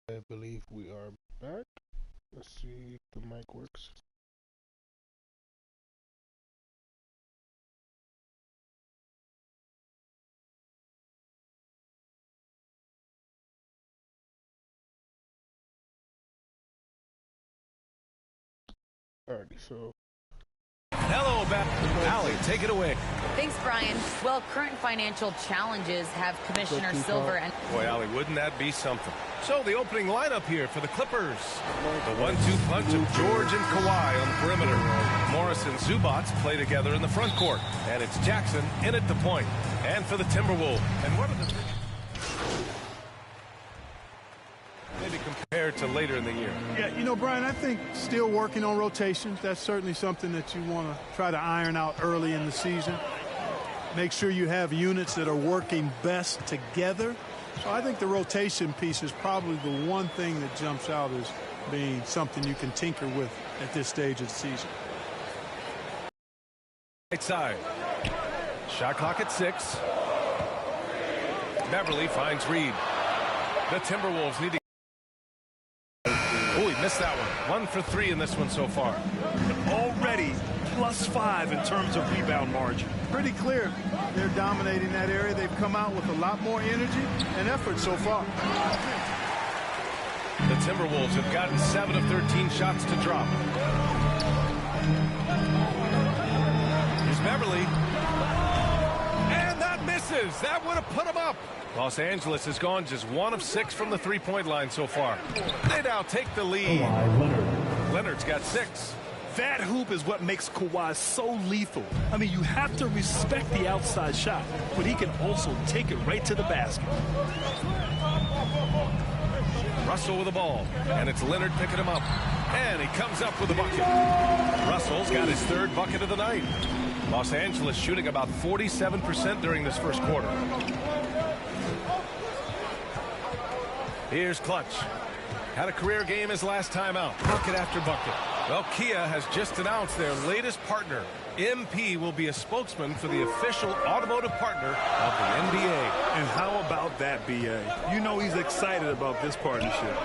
I believe we are back. Let's see if the mic works. Alrighty, so Hello, Allie, take it away. Thanks, Brian. Well, current financial challenges have Commissioner Silver and... Boy, Allie, wouldn't that be something? So the opening lineup here for the Clippers. The 1-2 punch of George and Kawhi on the perimeter. Morris and Zubats play together in the front court. And it's Jackson in at the point. And for the Timberwolves. And what are the... maybe compared to later in the year? Yeah, you know, Brian, I think still working on rotations. That's certainly something that you want to try to iron out early in the season. Make sure you have units that are working best together. So I think the rotation piece is probably the one thing that jumps out as being something you can tinker with at this stage of the season. Right side. Shot clock at 6. Beverly finds Reed. The Timberwolves need to... oh, he missed that one. 1 for 3 in this one so far. Already +5 in terms of rebound margin. Pretty clear they're dominating that area. They've come out with a lot more energy and effort so far. The Timberwolves have gotten 7 of 13 shots to drop. Here's Beverly. And that misses. That would have put him up. Los Angeles has gone just 1 of 6 from the three-point line so far. They now take the lead. Leonard's got 6. That hoop is what makes Kawhi so lethal. I mean, you have to respect the outside shot, but he can also take it right to the basket. Russell with the ball, and it's Leonard picking him up. And he comes up with a bucket. Russell's got his 3rd bucket of the night. Los Angeles shooting about 47% during this first quarter. Here's Clutch. Had a career game his last time out. Bucket after bucket. Well, Kia has just announced their latest partner. MP will be a spokesman for the official automotive partner of the NBA. And how about that, B.A.? You know he's excited about this partnership.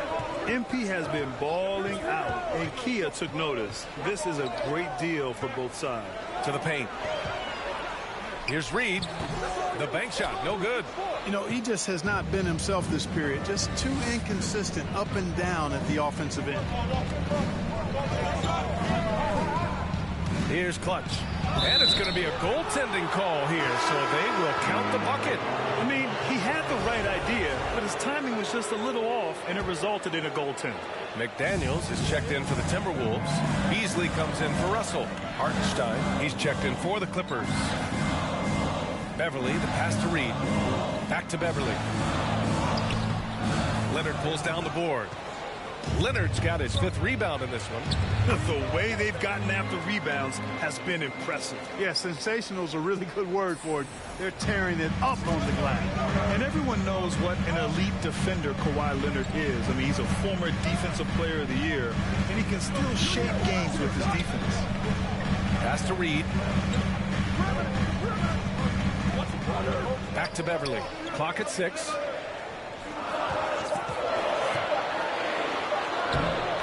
MP has been balling out, and Kia took notice. This is a great deal for both sides. To the paint. Here's Reed. The bank shot, no good. You know, he just has not been himself this period. Just too inconsistent up and down at the offensive end. Here's Clutch. And it's going to be a goaltending call here, so they will count the bucket. I mean, he had the right idea, but his timing was just a little off, and it resulted in a goaltend. McDaniels is checked in for the Timberwolves. Beasley comes in for Russell. Hartenstein, he's checked in for the Clippers. Beverly, the pass to Reed. Back to Beverly. Leonard pulls down the board. Leonard's got his 5th rebound in this one. The way they've gotten after rebounds has been impressive. Yeah, sensational is a really good word for it. They're tearing it up on the glass. And everyone knows what an elite defender Kawhi Leonard is. I mean, he's a former Defensive Player of the Year, and he can still shape games with his defense. Pass to Reed. Back to Beverly. Clock at 6.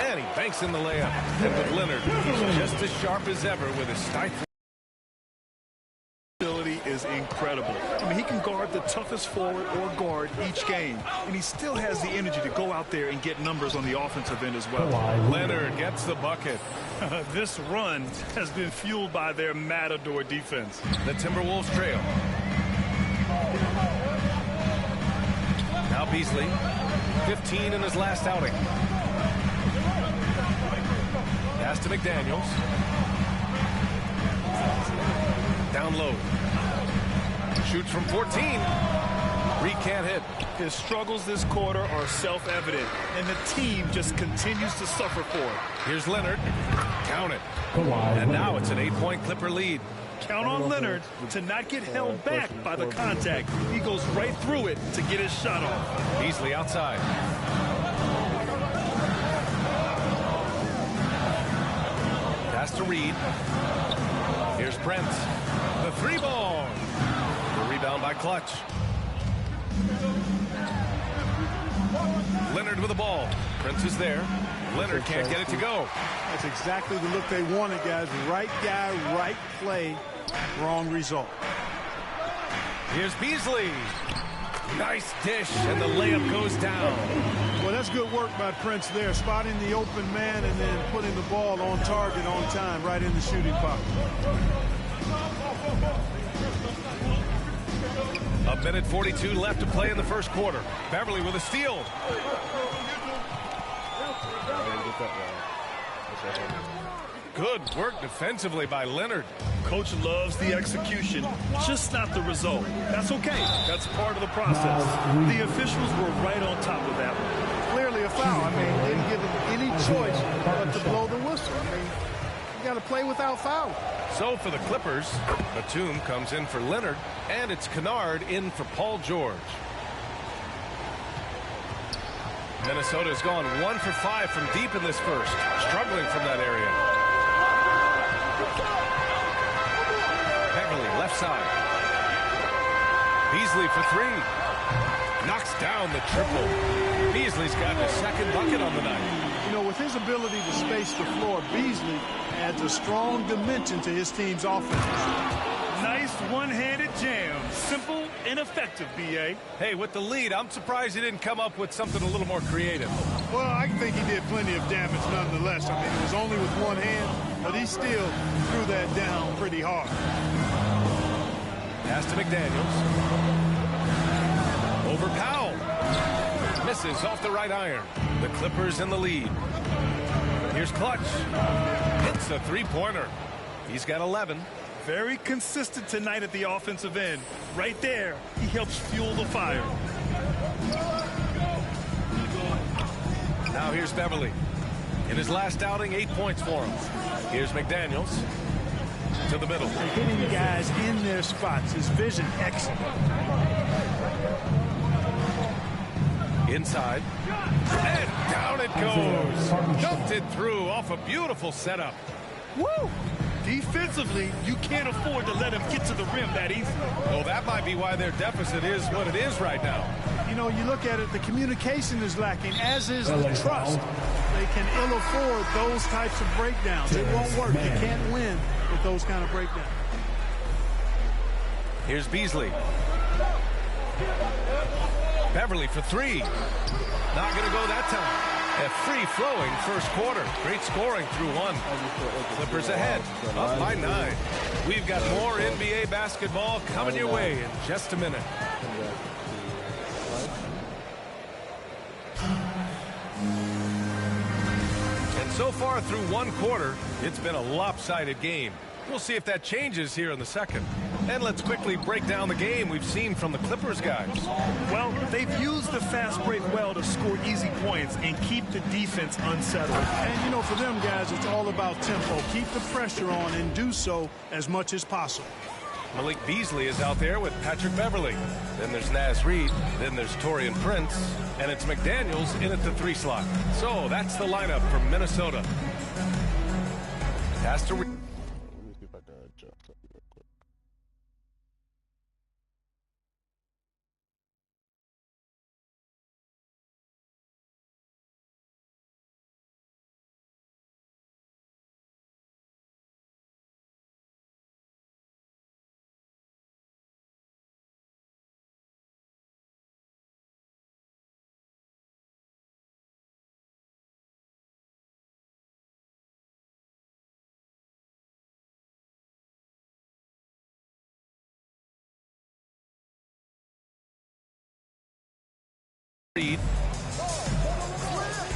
And he banks in the layup. And with Leonard, he's just as sharp as ever with his stifle. Ability is incredible. I mean, he can guard the toughest forward or guard each game, and he still has the energy to go out there and get numbers on the offensive end as well. Leonard gets the bucket. This run has been fueled by their Matador defense. The Timberwolves trail. Now Beasley, 15 in his last outing. Pass to McDaniels. Down low. Shoots from 14. Reed can't hit. His struggles this quarter are self-evident, and the team just continues to suffer for it. Here's Leonard. Count it. And now it's an 8-point Clipper lead. Count on Leonard to not get held back by the contact. He goes right through it to get his shot off. Beasley outside. Pass to Reed. Here's Brent. The 3-ball. The rebound by Clutch. Leonard with the ball. Prince is there. Leonard can't get it to go. That's exactly the look they wanted, guys. Right guy, right play, wrong result. Here's Beasley. Nice dish, and the layup goes down. Well, that's good work by Prince there, spotting the open man and then putting the ball on target on time, right in the shooting pocket. A minute 42 left to play in the first quarter. Beverly with a steal. Good work defensively by Leonard. Coach loves the execution, just not the result. That's okay. That's part of the process. The officials were right on top of that one. Clearly a foul. I mean, they didn't give him any choice but to blow the whistle. I mean, you got to play without foul. So for the Clippers, Batum comes in for Leonard, and it's Kennard in for Paul George. Minnesota's gone 1 for 5 from deep in this first, struggling from that area. Beverly left side. Beasley for 3. Knocks down the triple. Beasley's got his second bucket on the night. You know, with his ability to space the floor, Beasley adds a strong dimension to his team's offense. Nice one-handed jam. Simple and effective, B.A. Hey, with the lead, I'm surprised he didn't come up with something a little more creative. Well, I think he did plenty of damage nonetheless. I mean, it was only with one hand, but he still threw that down pretty hard. Pass to McDaniels. Over Powell. Misses off the right iron. The Clippers in the lead. Here's Clutch. Hits a three-pointer. He's got 11. Very consistent tonight at the offensive end. Right there, he helps fuel the fire. Now here's Beverly. In his last outing, 8 points for him. Here's McDaniels to the middle. Hitting guys in their spots. His vision excellent. Inside. And down it goes. Dumped it through off a beautiful setup. Woo! Defensively, you can't afford to let him get to the rim that easy. Well, that might be why their deficit is what it is right now. You know, you look at it, the communication is lacking, as is the trust. They can ill afford those types of breakdowns. It won't work. You can't win with those kind of breakdowns. Here's Beasley. Beverly for 3. Not going to go that time. A free-flowing first quarter. Great scoring through 1. Clippers ahead, up by 9. We've got more NBA basketball coming your way in just a minute. And so far through 1 quarter, it's been a lopsided game. We'll see if that changes here in the second. And let's quickly break down the game we've seen from the Clippers guys. Well, they've used the fast break well to score easy points and keep the defense unsettled. And, you know, for them guys, it's all about tempo. Keep the pressure on and do so as much as possible. Malik Beasley is out there with Patrick Beverly. Then there's Naz Reid. Then there's Taurean Prince. And it's McDaniels in at the 3 slot. So that's the lineup for Minnesota. Pass to Reid. Let me see if I can adjust that real quick.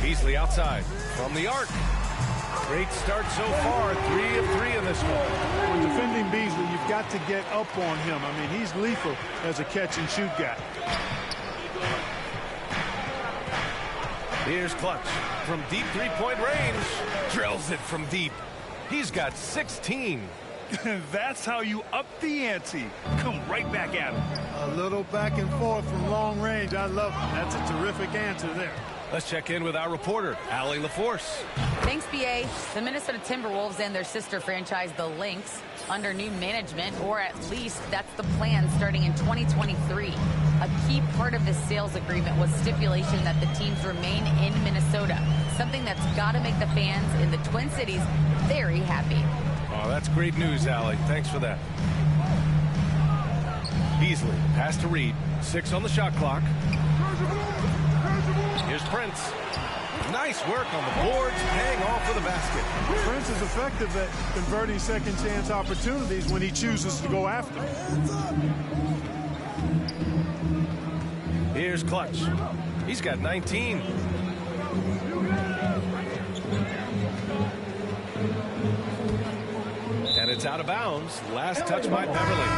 Beasley outside from the arc. Great start so far. 3 of 3 in this one. When defending Beasley, you've got to get up on him. I mean, he's lethal as a catch-and-shoot guy. Here's Clutch from deep three-point range. Drills it from deep. He's got 16. That's how you up the ante. Come right back at him. A little back and forth from long range. I love it. That's a terrific answer there. Let's check in with our reporter, Allie LaForce. Thanks, BA. The Minnesota Timberwolves and their sister franchise, the Lynx, under new management, or at least that's the plan starting in 2023. A key part of this sales agreement was stipulation that the teams remain in Minnesota, something that's got to make the fans in the Twin Cities very happy. Oh, that's great news, Allie. Thanks for that. Beasley, pass to Reed. 6 on the shot clock. Here's Prince. Nice work on the boards, paying off for the basket. Prince is effective at converting second chance opportunities when he chooses to go after them. Here's Clutch. He's got 19. And it's out of bounds. Last touch by Beverly.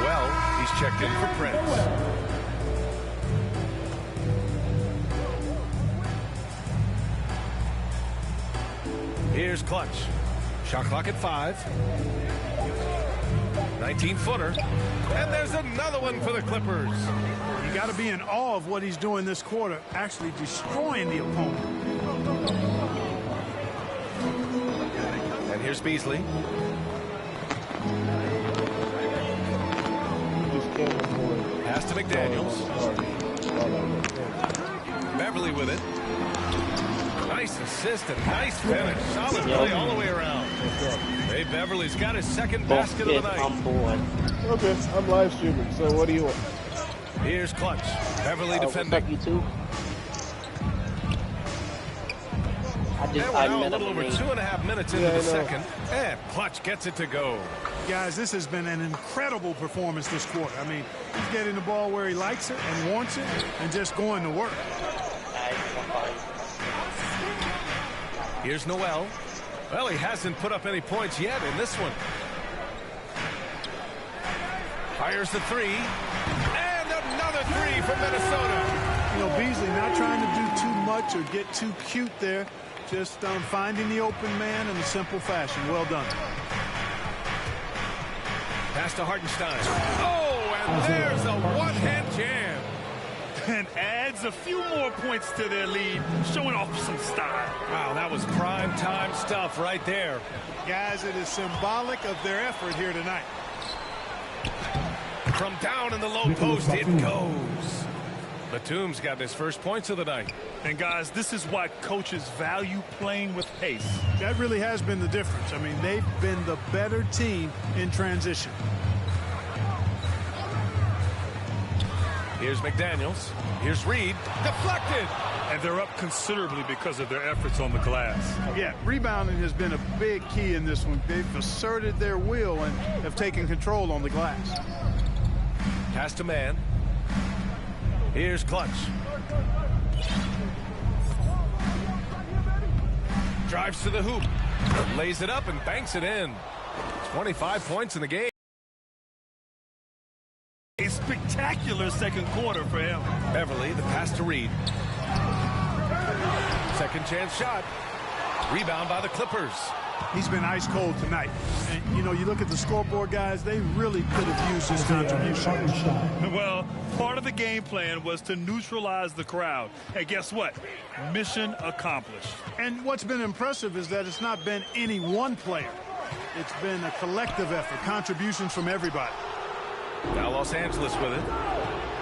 Noel, he's checked in for Prince. Here's Clutch. Shot clock at 5. 19-footer. And there's another one for the Clippers. You got to be in awe of what he's doing this quarter, actually destroying the opponent. And here's Beasley. Pass to McDaniels. Beverly with it. Nice assist and nice finish. Solid play all the way around. Hey, Beverly's got his second basket of the night. Okay, I'm live streaming, so what do you want? Here's Clutch. Beverly defending. And we're now a little over 2.5 minutes into the second. And Clutch gets it to go. Guys, this has been an incredible performance this quarter. I mean, he's getting the ball where he likes it and wants it and just going to work. Here's Noel. Well, he hasn't put up any points yet in this one. Fires the 3. And another 3 from Minnesota. You know, Beasley not trying to do too much or get too cute there. Just finding the open man in a simple fashion. Well done. Pass to Hartenstein. Oh, and there's a one-hand jam. And adds a few more points to their lead, showing off some style. Wow, that was prime time stuff right there. Guys, it is symbolic of their effort here tonight. From down in the low post, it goes. Batum's got his first points of the night. And guys, this is why coaches value playing with pace. That really has been the difference. I mean, they've been the better team in transition. Here's McDaniels. Here's Reed. Deflected. And they're up considerably because of their efforts on the glass. Yeah, rebounding has been a big key in this one. They've asserted their will and have taken control on the glass. Pass to man. Here's Clutch. Drives to the hoop. Lays it up and banks it in. 25 points in the game. A spectacular second quarter for him. Beverly, the pass to Reed. Second chance shot. Rebound by the Clippers. He's been ice cold tonight. And, you know, you look at the scoreboard, guys, they really could have used his contribution. Well, part of the game plan was to neutralize the crowd. And guess what? Mission accomplished. And what's been impressive is that it's not been any one player. It's been a collective effort, contributions from everybody. Now Los Angeles with it.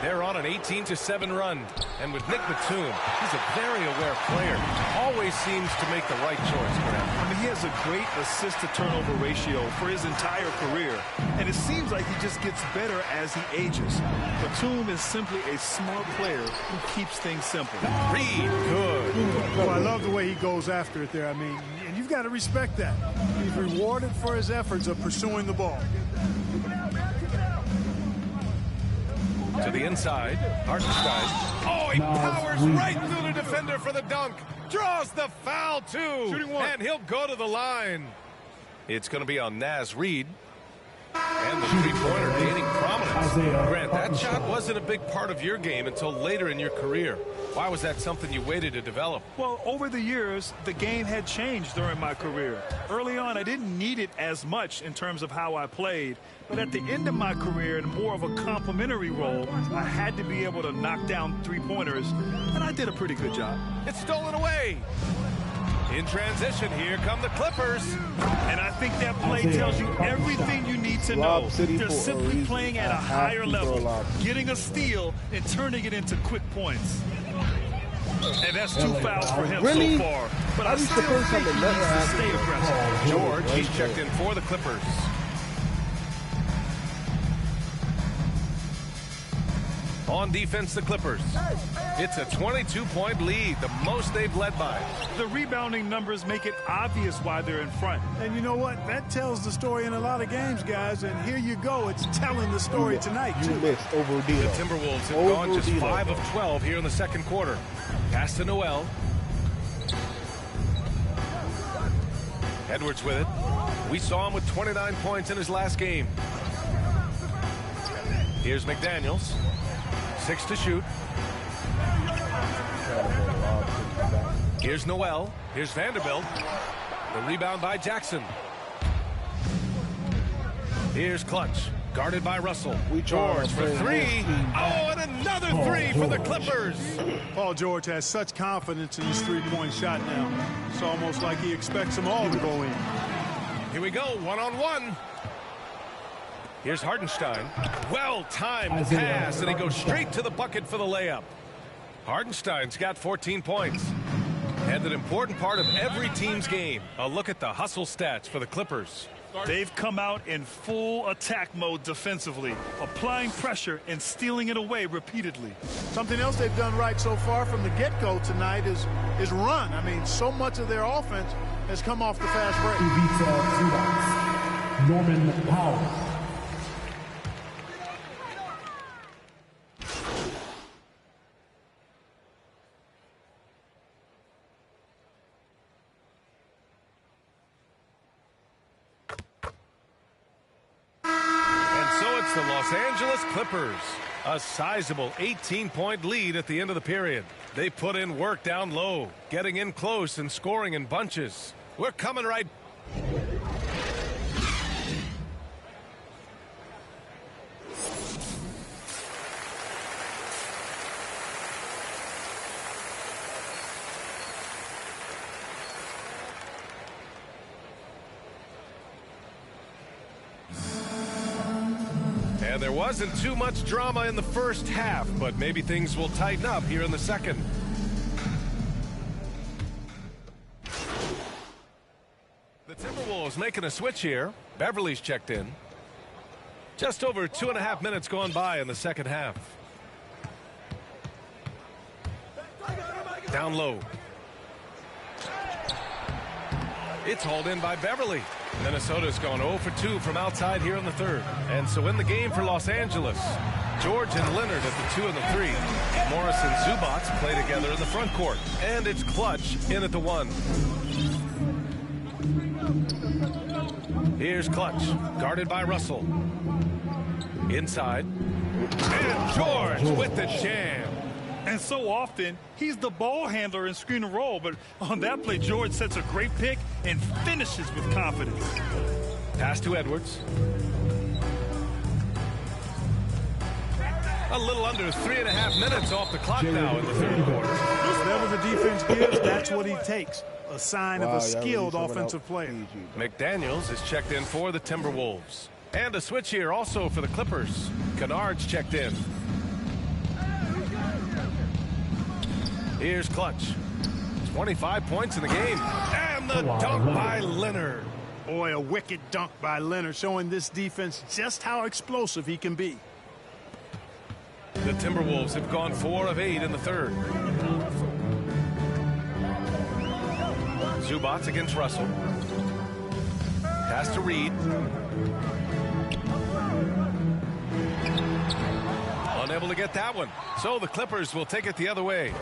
They're on an 18-7 run. And with Nick Batum, he's a very aware player. Always seems to make the right choice, Graham. I mean, he has a great assist-to-turnover ratio for his entire career. And it seems like he just gets better as he ages. Batum is simply a smart player who keeps things simple. Reed, good. Well, I love the way he goes after it there. I mean, and you've got to respect that. He's rewarded for his efforts of pursuing the ball. To the inside, Hartenstein. Oh, he powers right through the defender for the dunk. Draws the foul, too. And he'll go to the line. It's going to be on Naz Reid. And the three-pointer gaining prominence. Grant, that shot wasn't a big part of your game until later in your career. Why was that something you waited to develop? Well, over the years, the game had changed during my career. Early on, I didn't need it as much in terms of how I played. But at the end of my career, in more of a complementary role, I had to be able to knock down three-pointers, and I did a pretty good job. It's stolen away. In transition, here come the Clippers. And I think that play tells you everything you need to know. They're simply playing at a higher level, getting a steal and turning it into quick points. And that's 2 fouls for him so far. But I still think he needs to stay aggressive. George, he's checked in for the Clippers. On defense, the Clippers. It's a 22-point lead, the most they've led by. The rebounding numbers make it obvious why they're in front. And you know what? That tells the story in a lot of games, guys. And here you go. It's telling the story tonight, too. The Timberwolves have gone just 5 of 12 here in the second quarter. Pass to Noel. Edwards with it. We saw him with 29 points in his last game. Here's McDaniels. 6 to shoot. Here's Noel. Here's Vanderbilt. The rebound by Jackson. Here's Clutch. Guarded by Russell. George for 3. Oh, and another 3 for the Clippers. Paul George has such confidence in his three-point shot now. It's almost like he expects them all to go in. Here we go, one-on-one. Here's Hartenstein. Well-timed pass, and he goes straight to the bucket for the layup. Hartenstein's got 14 points. And an important part of every team's game. A look at the hustle stats for the Clippers. They've come out in full attack mode defensively, applying pressure and stealing it away repeatedly. Something else they've done right so far from the get-go tonight is run. I mean, so much of their offense has come off the fast break. Norman Powell. The Los Angeles Clippers, a sizable 18-point lead at the end of the period. They put in work down low, getting in close and scoring in bunches. We're coming right. And there wasn't too much drama in the first half, but maybe things will tighten up here in the second. The Timberwolves making a switch here. Beverly's checked in. Just over 2.5 minutes gone by in the second half. Down low. It's hauled in by Beverly. Minnesota's gone 0 for 2 from outside here in the third. And so in the game for Los Angeles, George and Leonard at the 2 and the 3. Morris and Zubats play together in the front court. And it's Clutch in at the 1. Here's Clutch, guarded by Russell. Inside. And George with the jam. And so often, he's the ball handler in screen and roll, but on that play, George sets a great pick and finishes with confidence. Pass to Edwards. A little under 3.5 minutes off the clock now in the third quarter. Whatever the defense gives, that's what he takes. A sign of a skilled offensive player. McDaniels is checked in for the Timberwolves. And a switch here also for the Clippers. Kennard's checked in. Here's Clutch. 25 points in the game. And the dunk by Leonard. Boy, a wicked dunk by Leonard, showing this defense just how explosive he can be. The Timberwolves have gone 4 of 8 in the third. Zubats against Russell. Pass to Reed. Unable to get that one. So the Clippers will take it the other way.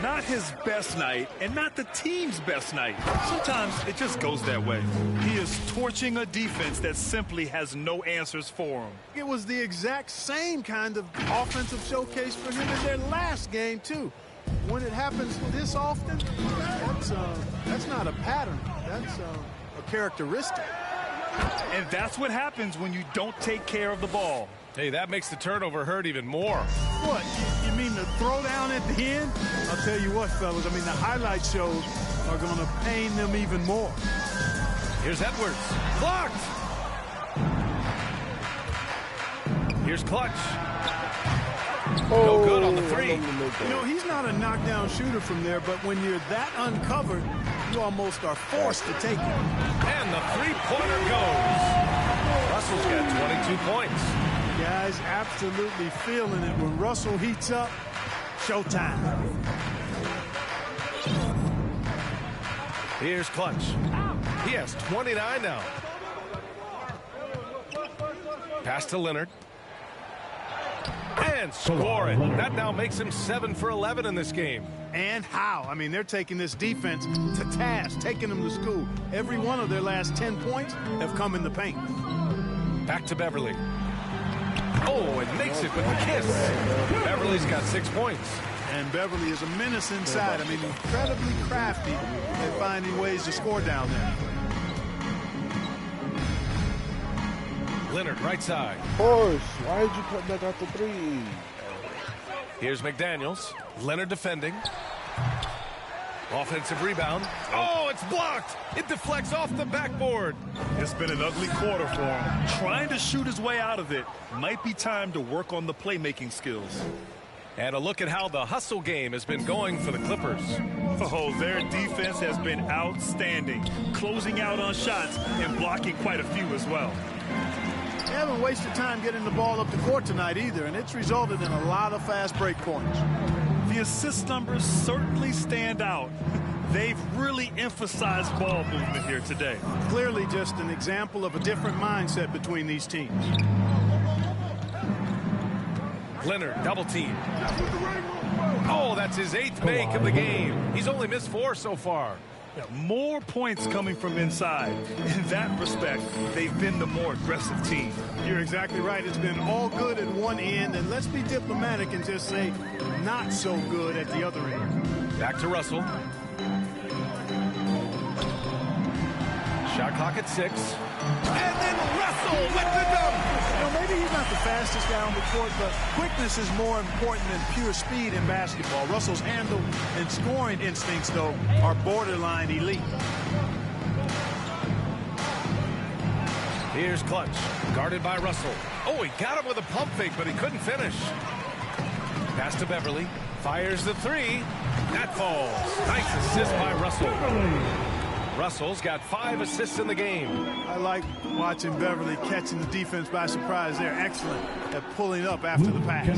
Not his best night and not the team's best night. Sometimes it just goes that way. He is torching a defense that simply has no answers for him. It was the exact same kind of offensive showcase for him in their last game, too. When it happens this often, that's not a pattern. That's a characteristic. And that's what happens when you don't take care of the ball. Hey, that makes the turnover hurt even more. What? You mean the throwdown at the end? I'll tell you what, fellas. I mean, the highlight shows are going to pain them even more. Here's Edwards. Blocked! Here's Clutch. No good on the three. You know, he's not a knockdown shooter from there, but when you're that uncovered, you almost are forced to take it. And the three-pointer goes. Russell's got 22 points. Guys absolutely feeling it. When Russell heats up, showtime. Here's Clutch. He has 29 now. Pass to Leonard. And score it. That now makes him 7 for 11 in this game. And how? I mean, they're taking this defense to task, taking them to school. Every one of their last 10 points have come in the paint. Back to Beverly. Oh, and makes it with the kiss. Beverly's got 6 points. And Beverly is a menace inside. I mean, incredibly crafty at finding ways to score down there. Leonard, right side. Of course. Why did you cut that out the three? Here's McDaniels. Leonard defending. Offensive rebound. Oh, it's blocked. It deflects off the backboard. It's been an ugly quarter for him. Trying to shoot his way out of it. Might be time to work on the playmaking skills. And a look at how the hustle game has been going for the Clippers. Oh, their defense has been outstanding. Closing out on shots and blocking quite a few as well. They haven't wasted time getting the ball up the court tonight either, and it's resulted in a lot of fast break points. The assist numbers certainly stand out. They've really emphasized ball movement here today. Clearly just an example of a different mindset between these teams. Leonard, double team. Oh, that's his 8th make of the game. He's only missed 4 so far. More points coming from inside. In that respect, they've been the more aggressive team. You're exactly right. It's been all good at one end, and let's be diplomatic and just say not so good at the other end. Back to Russell. Shot clock at 6. And then Russell with the dunk. You know, maybe he's not the fastest guy on the court, but quickness is more important than pure speed in basketball. Russell's handle and scoring instincts, though, are borderline elite. Here's Clutch, guarded by Russell. Oh, he got him with a pump fake, but he couldn't finish. Pass to Beverly. Fires the 3. That falls. Nice assist by Russell. Russell's got 5 assists in the game. I like watching Beverly catching the defense by surprise. They're excellent at pulling up after the pass.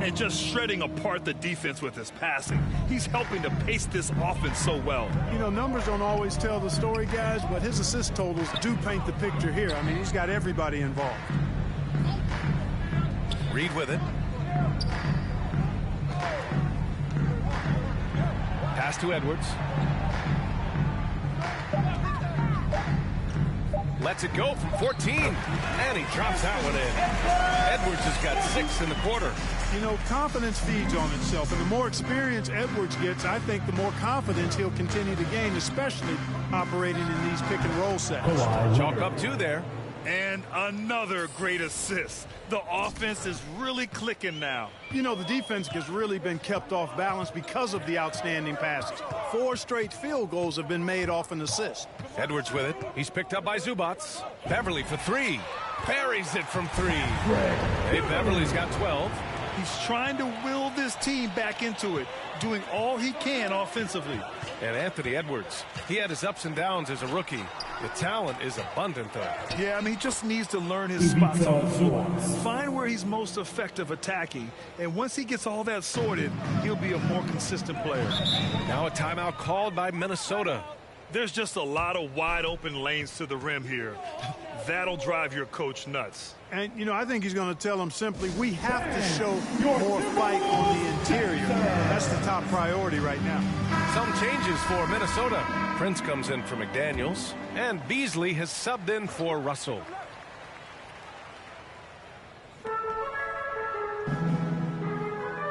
And just shredding apart the defense with his passing. He's helping to pace this offense so well. You know, numbers don't always tell the story, guys, but his assist totals do paint the picture here. I mean, he's got everybody involved. Reed with it. Pass to Edwards. Lets it go from 14, and he drops that one in. Edwards has got 6 in the quarter. You know, confidence feeds on itself, and the more experience Edwards gets, I think the more confidence he'll continue to gain, especially operating in these pick-and-roll sets. Chalk up 2 there. And another great assist. The offense is really clicking now. You know, the defense has really been kept off balance because of the outstanding passes. 4 straight field goals have been made off an assist. Edwards with it. He's picked up by Zubats. Beverly for 3. Buries it from 3. Hey, Beverly's got 12. He's trying to will this team back into it, doing all he can offensively. And Anthony Edwards, he had his ups and downs as a rookie. The talent is abundant, though. Yeah, I mean, he just needs to learn his spots on the floor. Find where he's most effective attacking. And once he gets all that sorted, he'll be a more consistent player. Now a timeout called by Minnesota. There's just a lot of wide open lanes to the rim here. That'll drive your coach nuts. And, you know, I think he's going to tell them simply, we have to show more fight on the interior. That's the top priority right now. Some changes for Minnesota. Prince comes in for McDaniels, and Beasley has subbed in for Russell.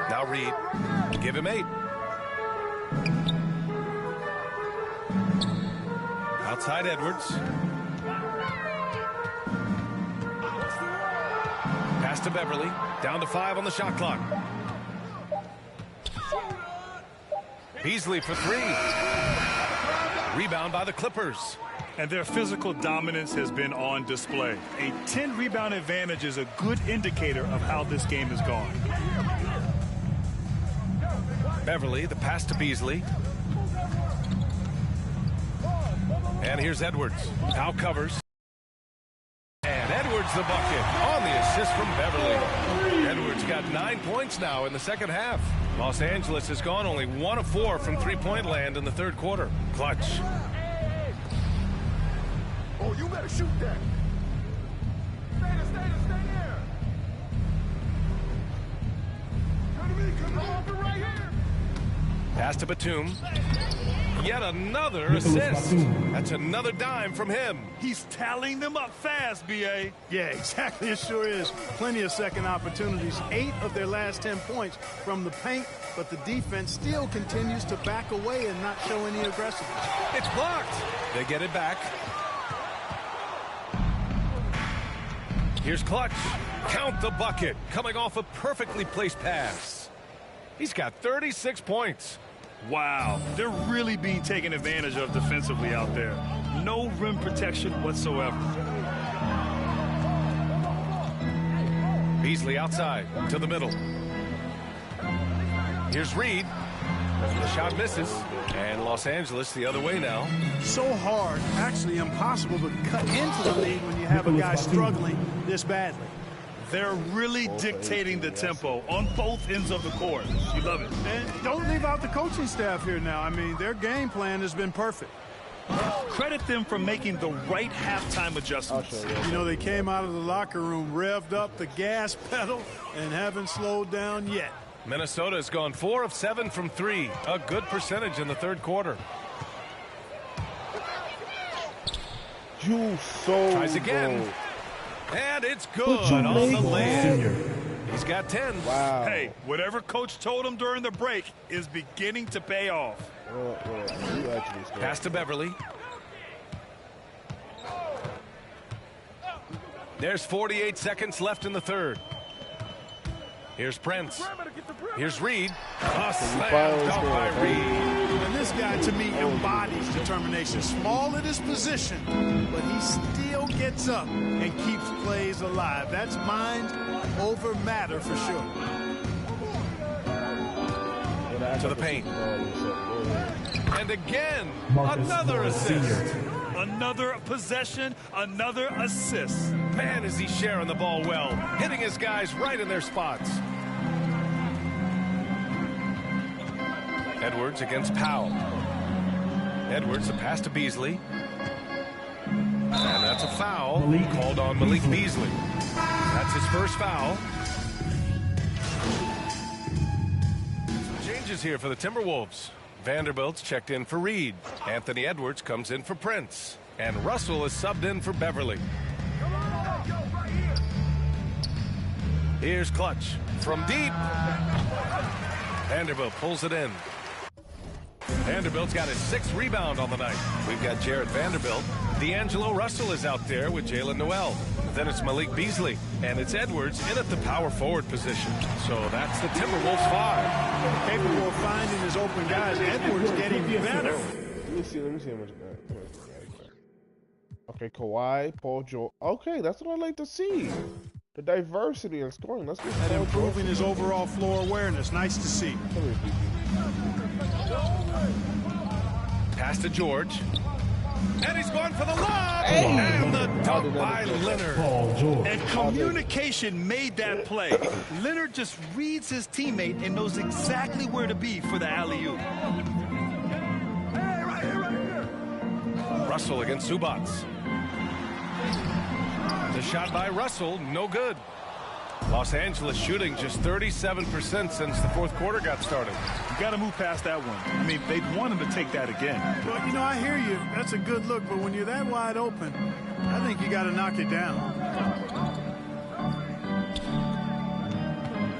Now Reed, give him 8. Outside Edwards. Pass to Beverly. Down to 5 on the shot clock. Beasley for 3. Rebound by the Clippers. And their physical dominance has been on display. A 10-rebound advantage is a good indicator of how this game has gone. Beverly, the pass to Beasley. And here's Edwards. Now covers. And Edwards the bucket on the assist from Beverly. Edwards got 9 points now in the second half. Los Angeles has gone only 1 of 4 from three-point land in the third quarter. Clutch. Oh, you better shoot that. Stay there. Come to me, come on, right here. Pass to Batum. Yet another assist. That's another dime from him. He's tallying them up fast, B.A. Yeah, exactly. It sure is. Plenty of second opportunities. 8 of their last 10 points from the paint, but the defense still continues to back away and not show any aggressiveness. It's blocked. They get it back. Here's Clutch. Count the bucket. Coming off a perfectly placed pass. He's got 36 points. Wow, they're really being taken advantage of defensively out there. No rim protection whatsoever. Beasley outside to the middle. Here's Reed. The shot misses. And Los Angeles the other way now. So hard, actually impossible to cut into the lead when you have a guy struggling this badly. They're really dictating the tempo on both ends of the court. You love it. And don't leave out the coaching staff here now. I mean, their game plan has been perfect. Credit them for making the right halftime adjustments. You know, they came out of the locker room, revved up the gas pedal, and haven't slowed down yet. Minnesota has gone 4 of 7 from 3. A good percentage in the third quarter. Tries again. And it's good on the layup. He's got 10. Wow. Hey, whatever coach told him during the break is beginning to pay off. Pass to Beverly. There's 48 seconds left in the third. Here's Prince. Here's Reed. A slam dunk by Reed. And this guy, to me, embodies determination. Small at his position, but he still gets up and keeps plays alive. That's mind over matter for sure. To the paint. And again, another assist. Another possession, another assist. Man, is he sharing the ball well, hitting his guys right in their spots. Edwards against Powell. Edwards, a pass to Beasley. And that's a foul called on Malik Beasley. That's his first foul. Some changes here for the Timberwolves. Vanderbilt's checked in for Reed. Anthony Edwards comes in for Prince. And Russell is subbed in for Beverly. Here's Clutch from deep. Vanderbilt pulls it in. Vanderbilt's got his 6th rebound on the night. We've got Jarrett Vanderbilt. D'Angelo Russell is out there with Jalen Noel. Then it's Malik Beasley. And it's Edwards in at the power forward position. So that's the Timberwolves 5. Capable of finding his open guys. Edwards getting better. Let me see how much. Okay, Kawhi, Paul George. Okay, that's what I like to see. The diversity in scoring. Let's get and improving his overall floor awareness. Nice to see. Pass to George. And he's going for the lob. And the dunk by Leonard. And communication made that play. Leonard just reads his teammate and knows exactly where to be for the alley-oop. Hey, right here. Russell against Zubats. The shot by Russell, no good. Los Angeles shooting just 37% since the fourth quarter got started. You got to move past that one. I mean, they'd want him to take that again. Well, you know, I hear you. That's a good look, but when you're that wide open, I think you got to knock it down.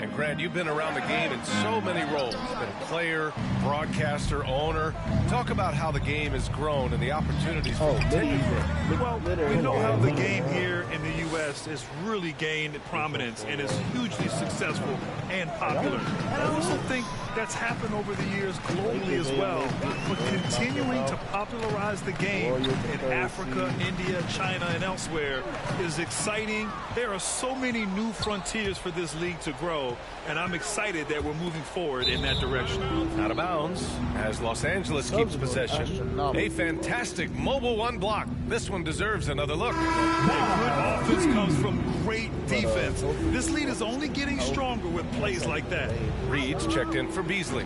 And Grant, you've been around the game in so many roles. Been a player, broadcaster, owner. Talk about how the game has grown and the opportunities for continued growth. Well, we know how the game here in the U.S. has really gained prominence and is hugely successful and popular. And I also think that's happened over the years globally as well. But continuing to popularize the game in Africa, India, China, and elsewhere is exciting. There are so many new frontiers for this league to grow, and I'm excited that we're moving forward in that direction. Out of bounds as Los Angeles keeps possession. A fantastic mobile one block. This one deserves another look. Good offense comes from great defense. This lead is only getting stronger with plays like that. Reed's checked in for Beasley.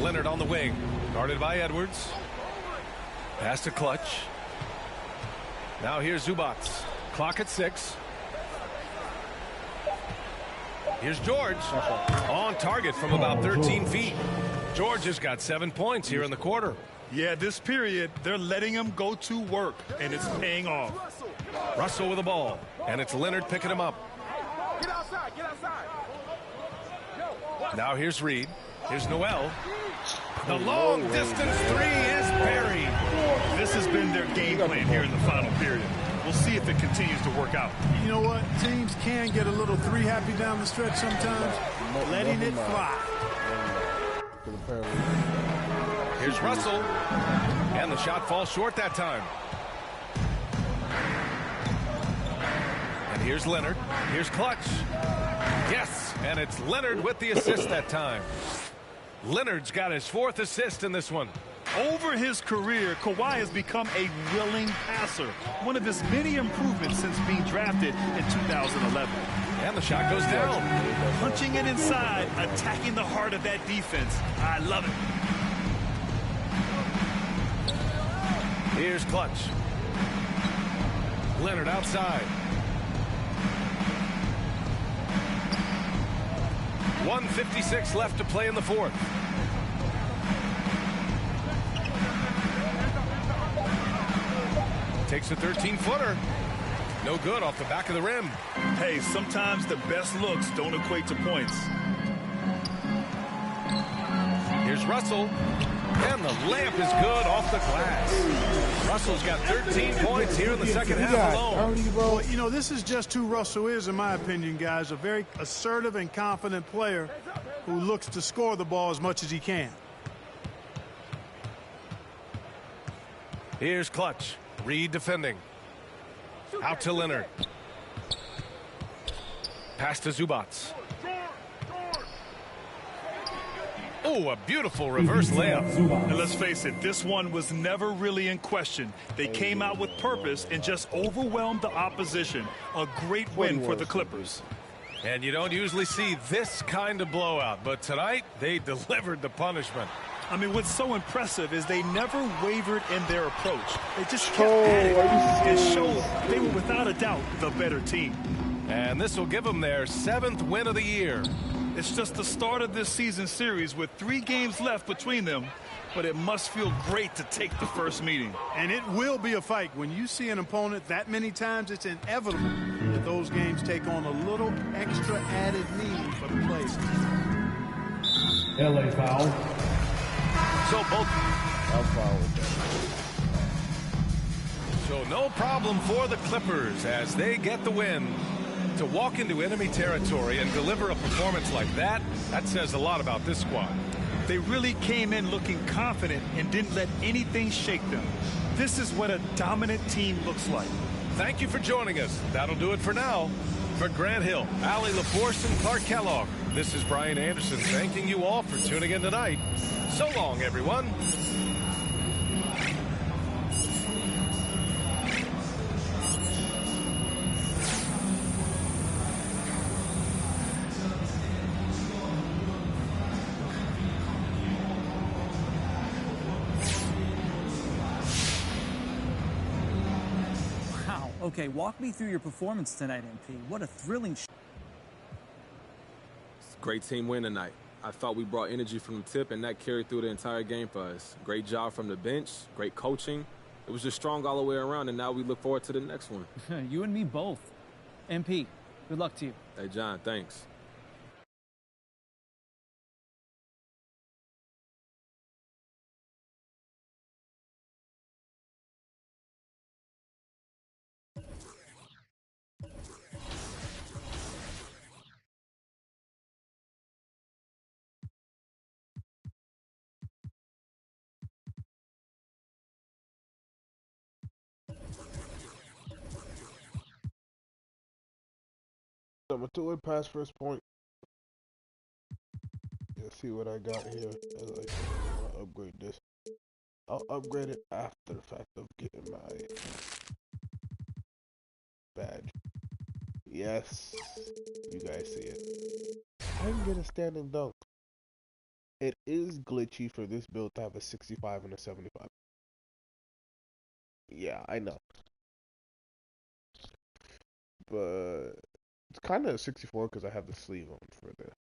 Leonard on the wing, guarded by Edwards. Pass to Clutch. Now here's Zubats. Clock at 6. Here's George. On target from about 13 feet. George has got 7 points here in the quarter. Yeah, this period, they're letting him go to work, and it's paying off. Russell with the ball, and it's Leonard picking him up. Get outside, get outside. Now here's Reed. Here's Noel. The long distance three is buried. This has been their game plan here in the final period. We'll see if it continues to work out. You know what? Teams can get a little three happy down the stretch sometimes. Letting it fly. Here's Russell. And the shot falls short that time. And here's Leonard. Here's Clutch. Yes, and it's Leonard with the assist that time. Leonard's got his 4th assist in this one. Over his career, Kawhi has become a willing passer. One of his many improvements since being drafted in 2011. And the shot goes down. Punching it inside, attacking the heart of that defense. I love it. Here's Clutch. Leonard outside. 1:56 left to play in the 4th. Takes a 13-footer. No good off the back of the rim. Hey, sometimes the best looks don't equate to points. Here's Russell. And the layup is good off the glass. Russell's got 13 points here in the second half alone. Well, you know, this is just who Russell is, in my opinion, guys. A very assertive and confident player who looks to score the ball as much as he can. Here's Clutch. Reed defending. Out to Leonard. Pass to Zubats. Oh, a beautiful reverse layup. And let's face it, this one was never really in question. They came out with purpose and just overwhelmed the opposition. A great win for the Clippers. And you don't usually see this kind of blowout, but tonight they delivered the punishment. I mean, what's so impressive is they never wavered in their approach. They just kept at it. It showed they were without a doubt the better team. And this will give them their 7th win of the year. It's just the start of this season series with 3 games left between them, but it must feel great to take the first meeting. And it will be a fight. When you see an opponent that many times, it's inevitable that those games take on a little extra added need for the players. LA foul. So no problem for the Clippers as they get the win. To walk into enemy territory and deliver a performance like that says a lot about this squad. They really came in looking confident and didn't let anything shake them. This is what a dominant team looks like. Thank you for joining us. That'll do it for now. For Grant Hill, Allie LaForce, and Clark Kellogg, this is Brian Anderson thanking you all for tuning in tonight. So long, everyone. Okay, walk me through your performance tonight, MP. What a thrilling Great team win tonight. I thought we brought energy from the tip, and that carried through the entire game for us. Great job from the bench, great coaching. It was just strong all the way around, and now we look forward to the next one. You and me both. MP, good luck to you. Hey, John, thanks. I'm gonna pass first point. Let's see what I got here. I'll upgrade this. I'll upgrade it after the fact of getting my badge. Yes, you guys see it. I can get a standing dunk. It is glitchy for this build to have a 65 and a 75. Yeah, I know. But it's kind of a 64 because I have the sleeve on for the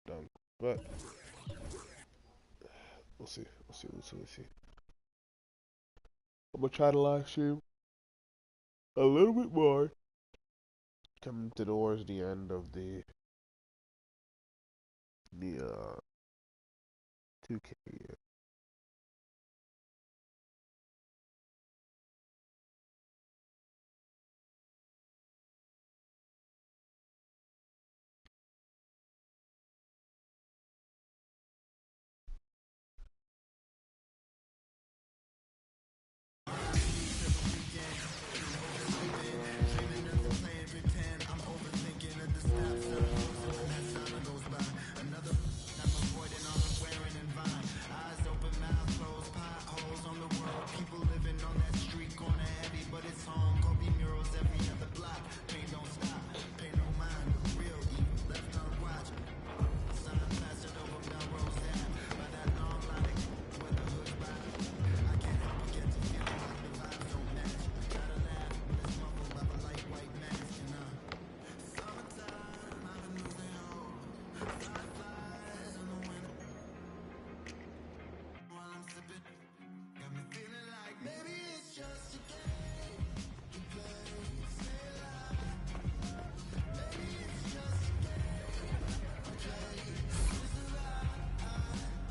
dunk. But we'll see. I'm gonna try to live stream a little bit more. Coming towards the end of the 2K year.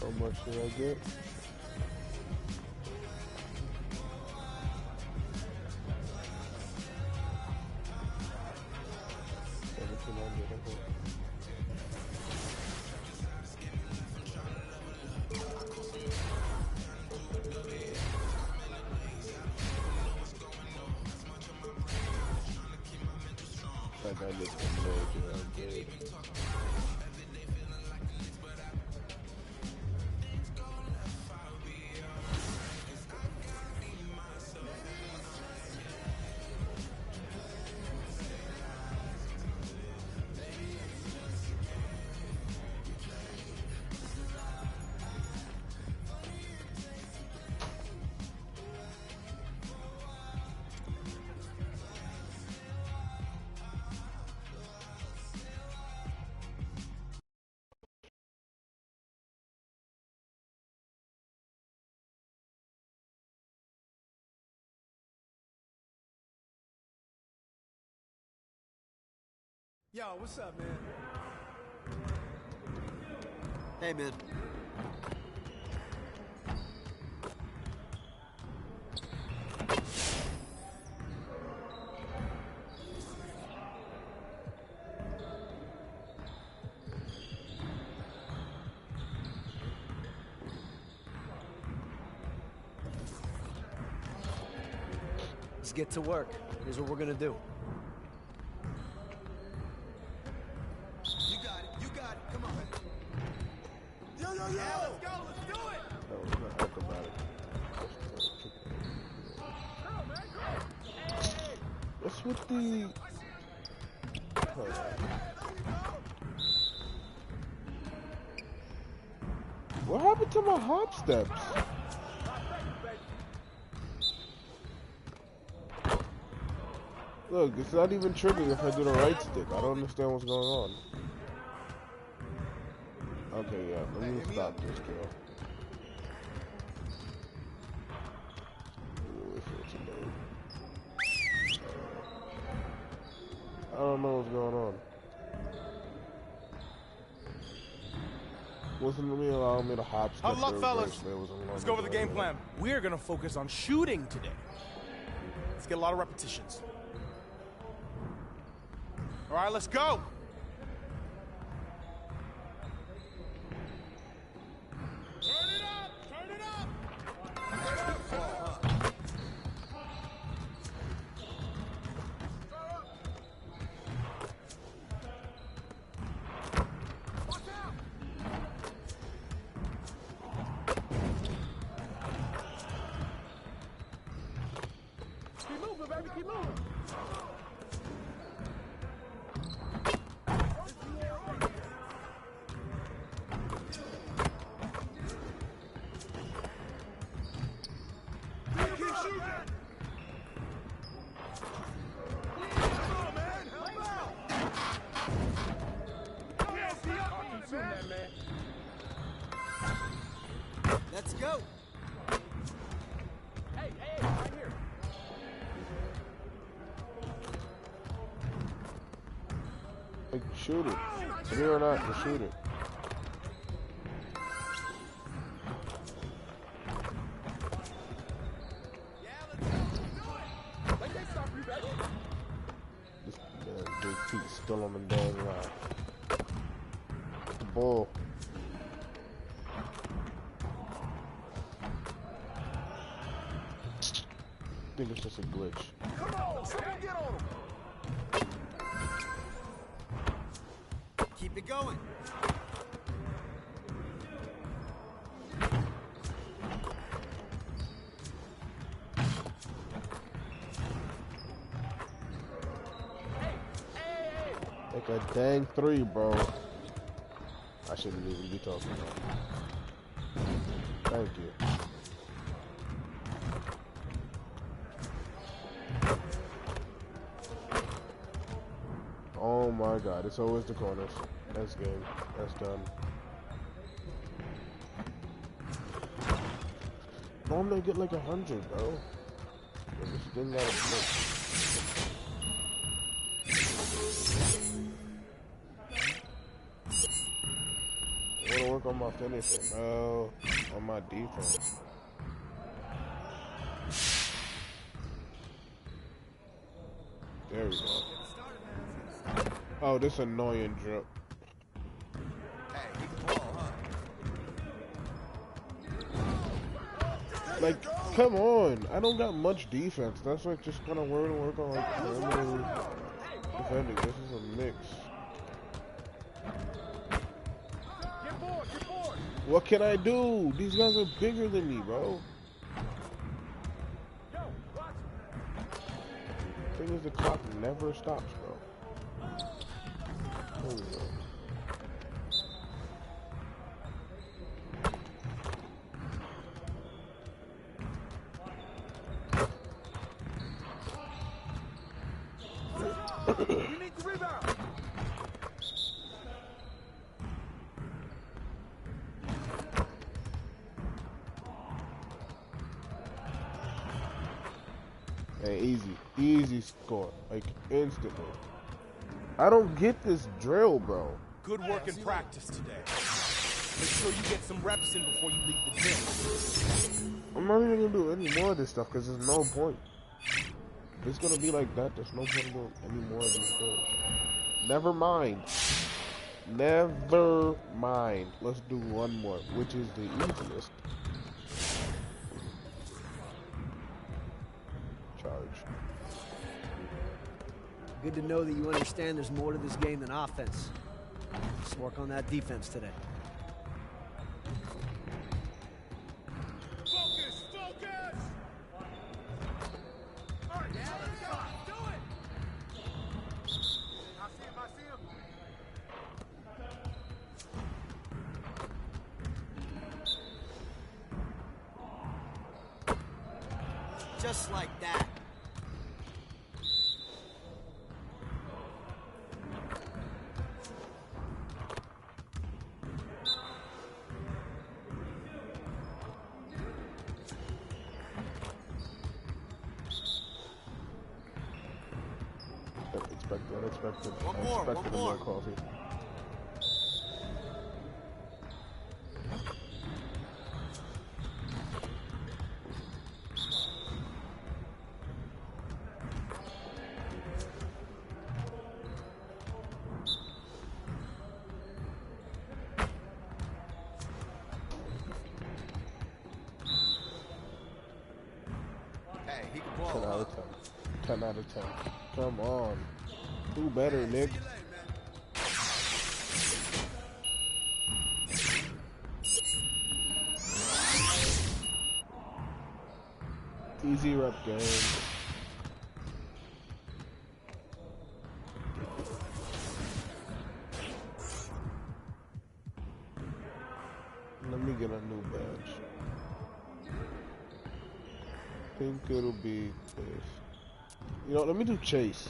How much did I get? Yo, what's up, man? Hey, man. Let's get to work. Here's what we're gonna do. With the what happened to my hop steps? Look, it's not even triggering if I do the right stick. I don't understand what's going on. Okay, yeah, let me stop this drill. I don't know what's going on. Wasn't me allowing me to hop step. How's luck, fellas? Let's go over the game plan. We're gonna focus on shooting today. Let's get a lot of repetitions. All right, let's go. Turn it up! Turn it up! Keep moving, baby, keep moving. Let's go. Hey, right here. Like, shoot it. Believe it or not, just shoot it. This big feet still on the dang line. The ball. I think it's just a glitch. Come on, someone get on him. Keep it going. Like a dang three, bro. I shouldn't even be talking about. Thank you. Oh my god, it's always the corners. That's game. That's done. Normally I get like 100, bro. I just didn't got a blitz. I wanna work on my finishing, bro. On my defense. There we go. Oh, this annoying drip. Like, come on. I don't got much defense. That's like just gonna work on like perimeter defending. This is a mix. What can I do? These guys are bigger than me, bro. The thing is, the clock never stops, bro. There we go. You need to rebound. Hey, easy score, like instantly. I don't get this drill, bro. Good work in practice today. Make sure you get some reps in before you leave the gym. I'm not even gonna do any more of this stuff because there's no point. If it's gonna be like that, there's no point in doing any more of these drills. Never mind. Never mind. Let's do one more, which is the easiest. Charge. Good to know that you understand there's more to this game than offense. Let's work on that defense today. Focus! Focus! All right, yeah, let's go. Do it! I see him, I see him. Just like that. expected more coffee. Hey, he can blow. 10 out of 10. 10 out of 10. Come on. Do better, Nick. Easy rep game. Let me get a new badge. I think it'll be this. You know, let me do Chase.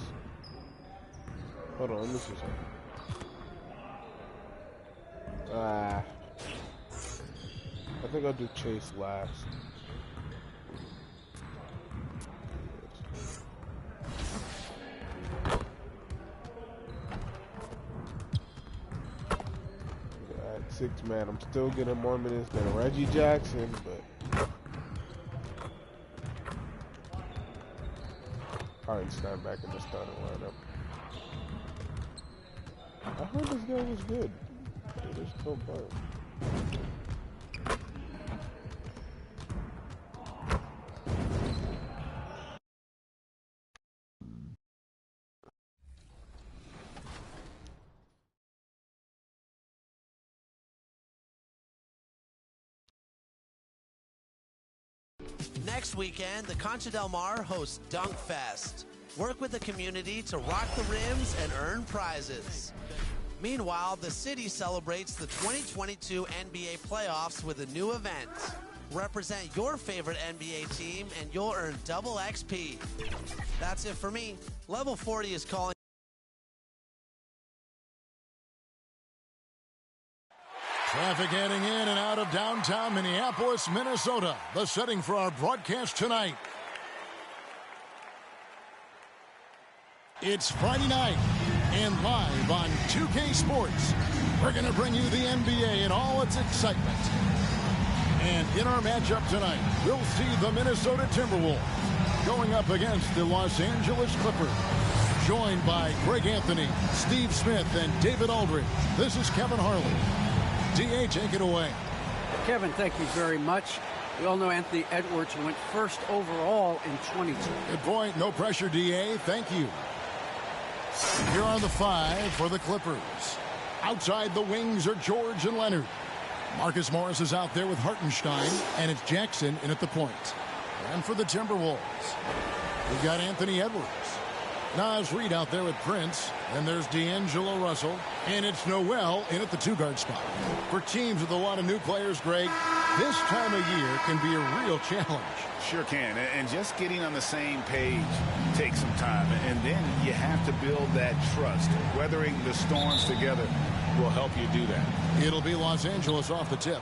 Hold on, let me see something. I think I'll do Chase last. At 6 man, I'm still getting more minutes than Reggie Jackson, but Hartenstein back in the starting lineup. I heard this guy was good. But it is still bad. Next weekend, the Concha Del Mar hosts Dunk Fest. Work with the community to rock the rims and earn prizes. Meanwhile, the city celebrates the 2022 NBA playoffs with a new event. Represent your favorite NBA team and you'll earn double XP. That's it for me. Level 40 is calling. Traffic heading in and out of downtown Minneapolis, Minnesota. The setting for our broadcast tonight. It's Friday night, and live on 2K Sports, we're going to bring you the NBA in all its excitement. And in our matchup tonight, we'll see the Minnesota Timberwolves going up against the Los Angeles Clippers. Joined by Greg Anthony, Steve Smith, and David Aldridge. This is Kevin Harlan. D.A., take it away. Kevin, thank you very much. We all know Anthony Edwards went first overall in 22. Good point. No pressure, D.A. Thank you. Here are the 5 for the Clippers. Outside the wings are George and Leonard. Marcus Morris is out there with Hartenstein, and it's Jackson in at the point. And for the Timberwolves, we've got Anthony Edwards. Naz Reid out there with Prince, and there's D'Angelo Russell, and it's Noel in at the 2-guard spot. For teams with a lot of new players, Greg, this time of year can be a real challenge. Sure can, and just getting on the same page takes some time, and then you have to build that trust. Weathering the storms together will help you do that. It'll be Los Angeles off the tip.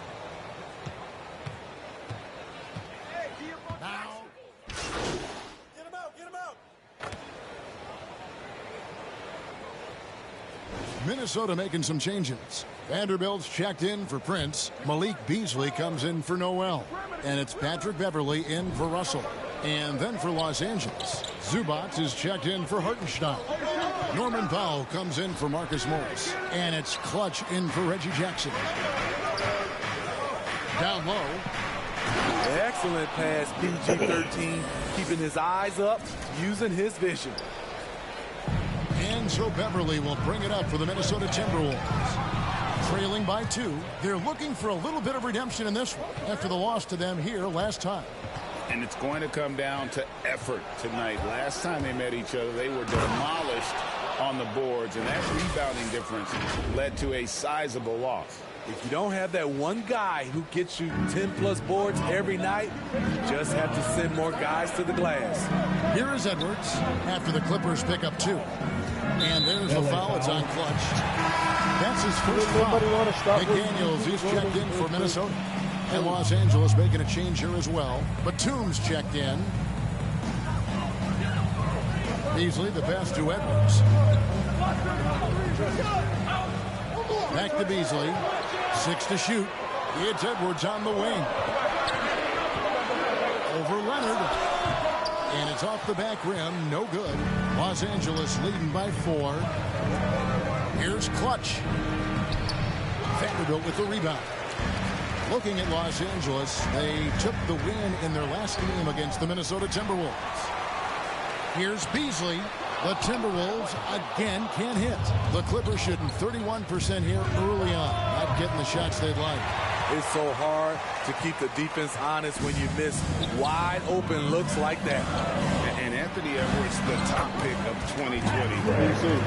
Minnesota making some changes. Vanderbilt's checked in for Prince. Malik Beasley comes in for Noel. And it's Patrick Beverley in for Russell. And then for Los Angeles, Zubac is checked in for Hartenstein. Norman Powell comes in for Marcus Morris. And it's Clutch in for Reggie Jackson. Down low. Excellent pass, PG-13, keeping his eyes up, using his vision. And so Beverly will bring it up for the Minnesota Timberwolves. Trailing by 2. They're looking for a little bit of redemption in this one after the loss to them here last time. And it's going to come down to effort tonight. Last time they met each other, they were demolished on the boards, and that rebounding difference led to a sizable loss. If you don't have that one guy who gets you 10-plus boards every night, you just have to send more guys to the glass. Here is Edwards after the Clippers pick up 2. And there's a foul. It's on Clutch. That's his first foul. McDaniels, he's checked in for Minnesota. And Los Angeles making a change here as well. Batum's checked in. Beasley, the pass to Edwards. Back to Beasley. 6 to shoot. It's Edwards on the wing. Over Leonard. And it's off the back rim. No good. Los Angeles leading by 4. Here's Clutch. Vanderbilt with the rebound. Looking at Los Angeles, they took the win in their last game against the Minnesota Timberwolves. Here's Beasley. The Timberwolves again can't hit. The Clippers shooting 31% here early on. Not getting the shots they'd like. It's so hard to keep the defense honest when you miss wide open looks like that. And Anthony Edwards, the top pick of 2020.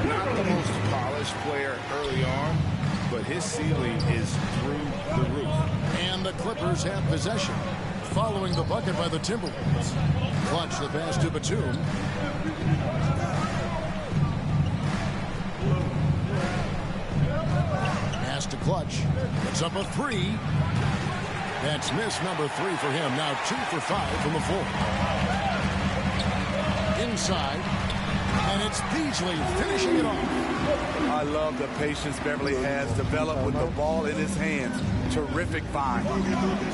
Not the most polished player early on, but his ceiling is through the roof. And the Clippers have possession. Following the bucket by the Timberwolves. Clutch the pass to Batum. Pass to Clutch. It's up a 3. That's miss number 3 for him. Now 2 for 5 from the floor. Inside. And it's Beasley finishing it off. I love the patience Beverly has developed with the ball in his hands. Terrific find.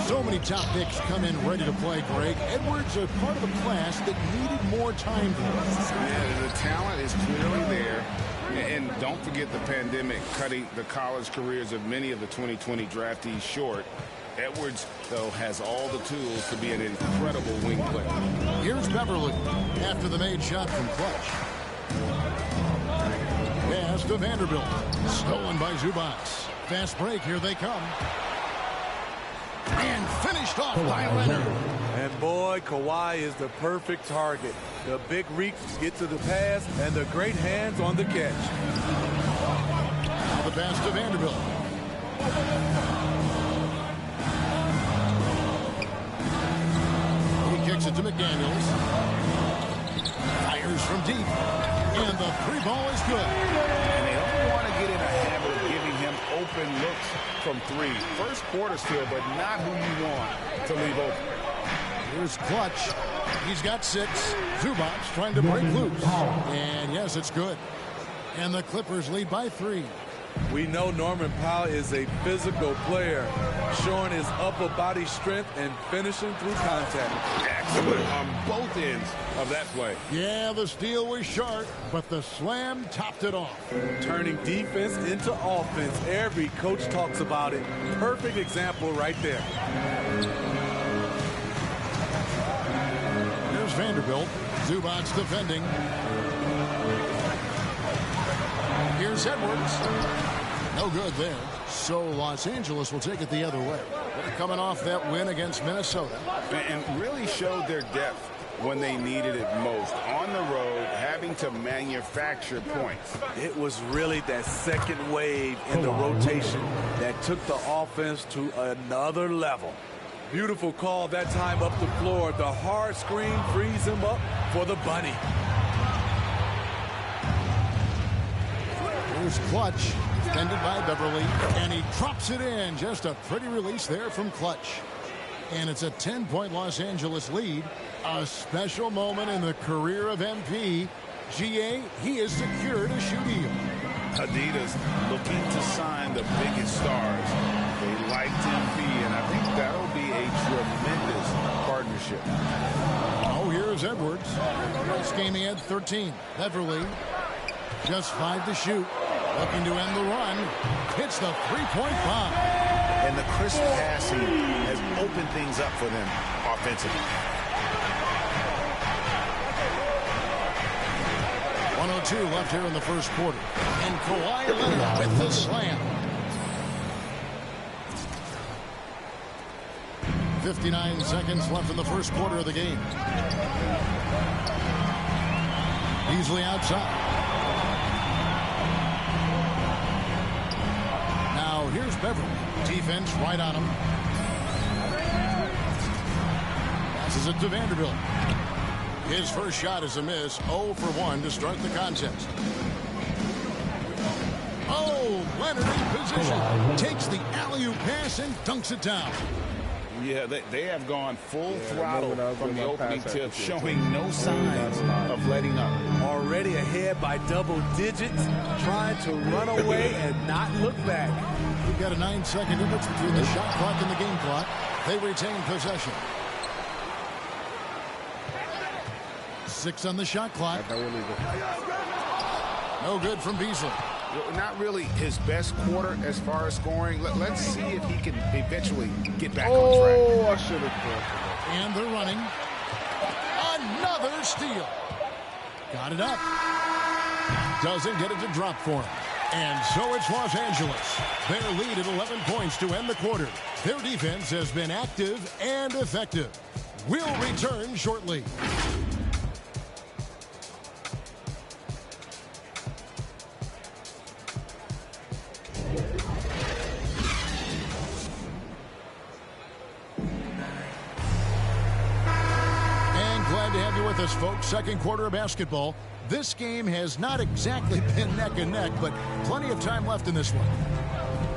So many top picks come in ready to play, Greg. Edwards are part of a class that needed more time for us. Yeah, the talent is clearly there. And don't forget the pandemic cutting the college careers of many of the 2020 draftees short. Edwards, though, has all the tools to be an incredible wing player. Here's Beverly after the made shot from Clutch. Pass to Vanderbilt. Stolen by Zubac. Fast break. Here they come. And finished off by Leonard. And boy, Kawhi is the perfect target. The big reach get to the pass and the great hands on the catch. Now the pass to Vanderbilt. He kicks it to McDaniels. Fires from deep. And the 3 ball is good. And they don't want to get in a habit of giving him open looks from 3. First quarter still, but not who you want to leave open. Here's Clutch. He's got 6. Zubac trying to break loose. And yes, it's good. And the Clippers lead by 3. We know Norman Powell is a physical player, showing his upper body strength and finishing through contact. Excellent on both ends of that play. Yeah, the steal was short, but the slam topped it off. Turning defense into offense. Every coach talks about it. Perfect example right there. Here's Vanderbilt. Zubac defending. Here's Edwards. No good there. So Los Angeles will take it the other way. They're coming off that win against Minnesota. And really showed their depth when they needed it most. On the road, having to manufacture points. It was really that second wave in the rotation that took the offense to another level. Beautiful call that time up the floor. The hard screen frees him up for the bunny. Here's Clutch, defended by Beverly, and he drops it in. Just a pretty release there from Clutch. And it's a 10-point Los Angeles lead. A special moment in the career of MP. GA, he has secured a shoe deal. Adidas looking to sign the biggest stars. They liked MP, and I think that'll be a tremendous partnership. Oh, here's Edwards. Last game he had 13. Beverly, just 5 to shoot. Looking to end the run. Hits the 3-point bomb. And the crisp passing has opened things up for them offensively. 1:02 left here in the first quarter. And Kawhi Leonard with the slam. 59 seconds left in the first quarter of the game. Beasley outside. Now here's Beverly. Defense right on him. Passes it to Vanderbilt. His first shot is a miss. 0 for 1 to start the contest. Oh, Leonard in position. Takes the alley-oop pass and dunks it down. Yeah, they have gone full throttle from the opening tip, showing no signs of letting up. Already ahead by double digits, trying to run away and not look back. We've got a 9-second difference between the shot clock and the game clock. They retain possession. 6 on the shot clock. No good from Beasley. Not really his best quarter as far as scoring. Let's see if he can eventually get back on track. Oh, I should have. And they're running. Another steal. Got it up. Doesn't get it to drop for him. And so it's Los Angeles. Their lead at 11 points to end the quarter. Their defense has been active and effective. We'll return shortly. With us, folks. Second quarter of basketball. This game has not exactly been neck and neck, but plenty of time left in this one.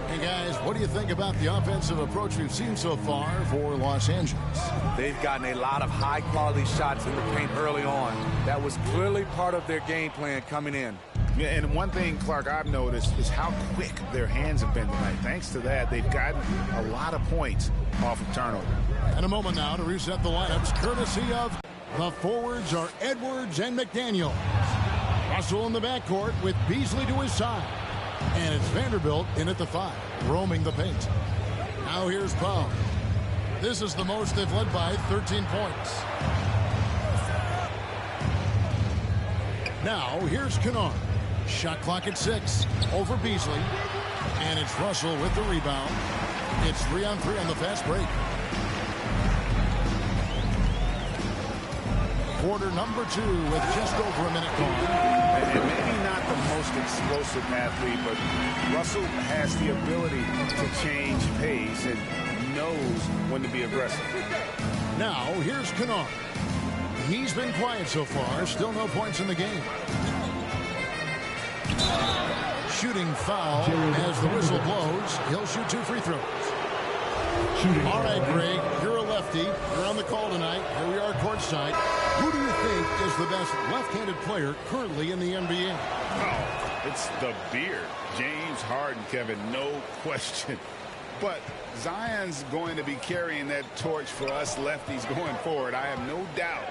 Hey, guys, what do you think about the offensive approach we've seen so far for Los Angeles? They've gotten a lot of high-quality shots in the paint early on. That was clearly part of their game plan coming in. Yeah, and one thing, Clark, I've noticed is how quick their hands have been tonight. Thanks to that, they've gotten a lot of points off of turnover. And a moment now to reset the lineups, courtesy of the forwards are Edwards and McDaniel. Russell in the backcourt with Beasley to his side. And it's Vanderbilt in at the 5, roaming the paint. Now here's Powell. This is the most they've led by, 13 points. Now here's Kennard. Shot clock at 6 over Beasley. And it's Russell with the rebound. It's 3-on-3 on the fast break. Quarter number 2 with just over a minute gone. And maybe not the most explosive athlete, but Russell has the ability to change pace and knows when to be aggressive. Now, here's Kennard. He's been quiet so far. Still no points in the game. Shooting foul as the whistle blows. He'll shoot 2 free throws. All right, Greg, you're a lefty. You're on the call tonight. Here we are courtside. Who do you think is the best left-handed player currently in the NBA? Oh, it's the beard. James Harden, Kevin, no question. But Zion's going to be carrying that torch for us lefties going forward. I have no doubt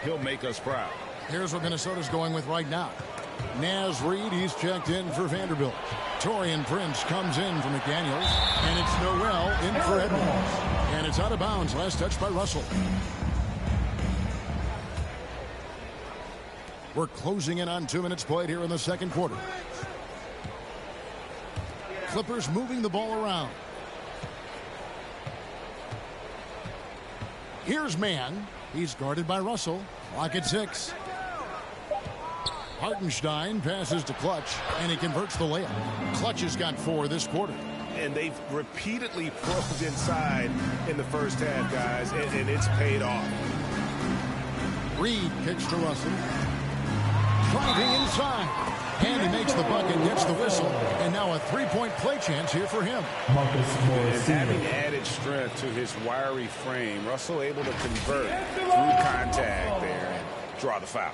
he'll make us proud. Here's what Minnesota's going with right now. Naz Reid, he's checked in for Vanderbilt. Taurean Prince comes in for McDaniels. And it's Noel in for Edwards. And it's out of bounds. Last touch by Russell. We're closing in on 2 minutes played here in the second quarter. Clippers moving the ball around. Here's Mann. He's guarded by Russell. Clock at 6. Hartenstein passes to Clutch, and he converts the layup. Clutch has got 4 this quarter. And they've repeatedly probed inside in the first half, guys, and it's paid off. Reed kicks to Russell. Driving inside. And he makes the bucket, gets the whistle, and now a 3-point play chance here for him. And having added strength to his wiry frame, Russell able to convert through contact there and draw the foul.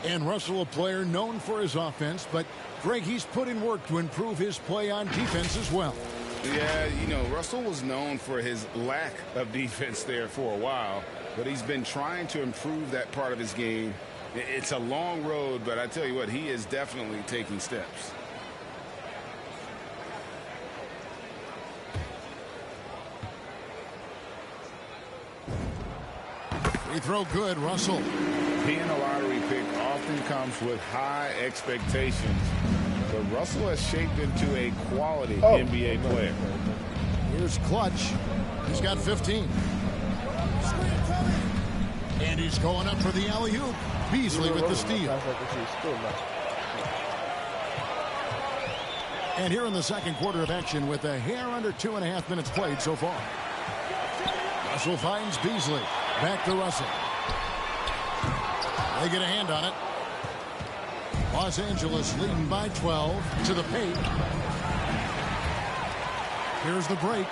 And Russell, a player known for his offense, but Greg, he's put in work to improve his play on defense as well. Yeah, you know, Russell was known for his lack of defense there for a while, but he's been trying to improve that part of his game. It's a long road, but I tell you what, he is definitely taking steps. Free throw good, Russell. Being a lottery pick often comes with high expectations, but Russell has shaped into a quality NBA player. Here's Clutch. He's got 15. And he's going up for the alley-oop. Beasley with the steal. And here in the second quarter of action with a hair under 2.5 minutes played so far. Russell finds Beasley. Back to Russell. They get a hand on it. Los Angeles leading by 12 to the paint. Here's the break.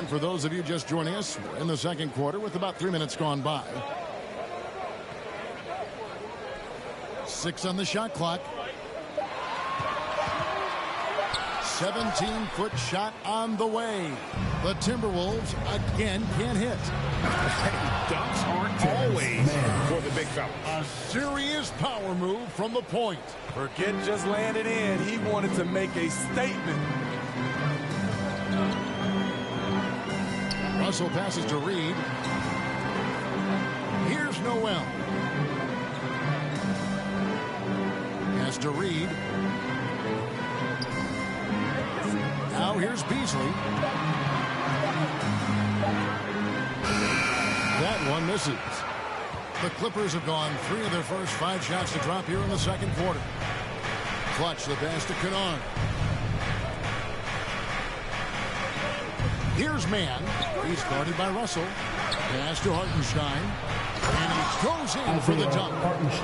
And for those of you just joining us, we're in the second quarter with about 3 minutes gone by. 6 on the shot clock. 17-foot shot on the way. The Timberwolves again can't hit. Dunks aren't always for the big fella. A serious power move from the point. Forget just laying it in. He wanted to make a statement. Russell passes to Reed. Here's Noel. Pass to Reed. Now here's Beasley. That one misses. The Clippers have gone 3 of their first 5 shots to drop here in the second quarter. Clutch the pass to Kennard. Here's Mann. He's guarded by Russell. Pass to Hartenstein. And he goes in for the dunk.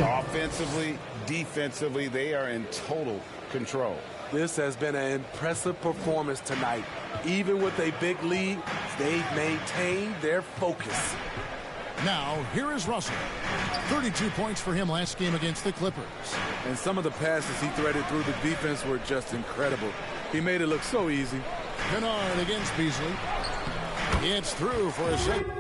Offensively, defensively, they are in total control. This has been an impressive performance tonight. Even with a big lead, they've maintained their focus. Now, here is Russell. 32 points for him last game against the Clippers. And some of the passes he threaded through the defense were just incredible. He made it look so easy. Kennard against Beasley. It's through for a second.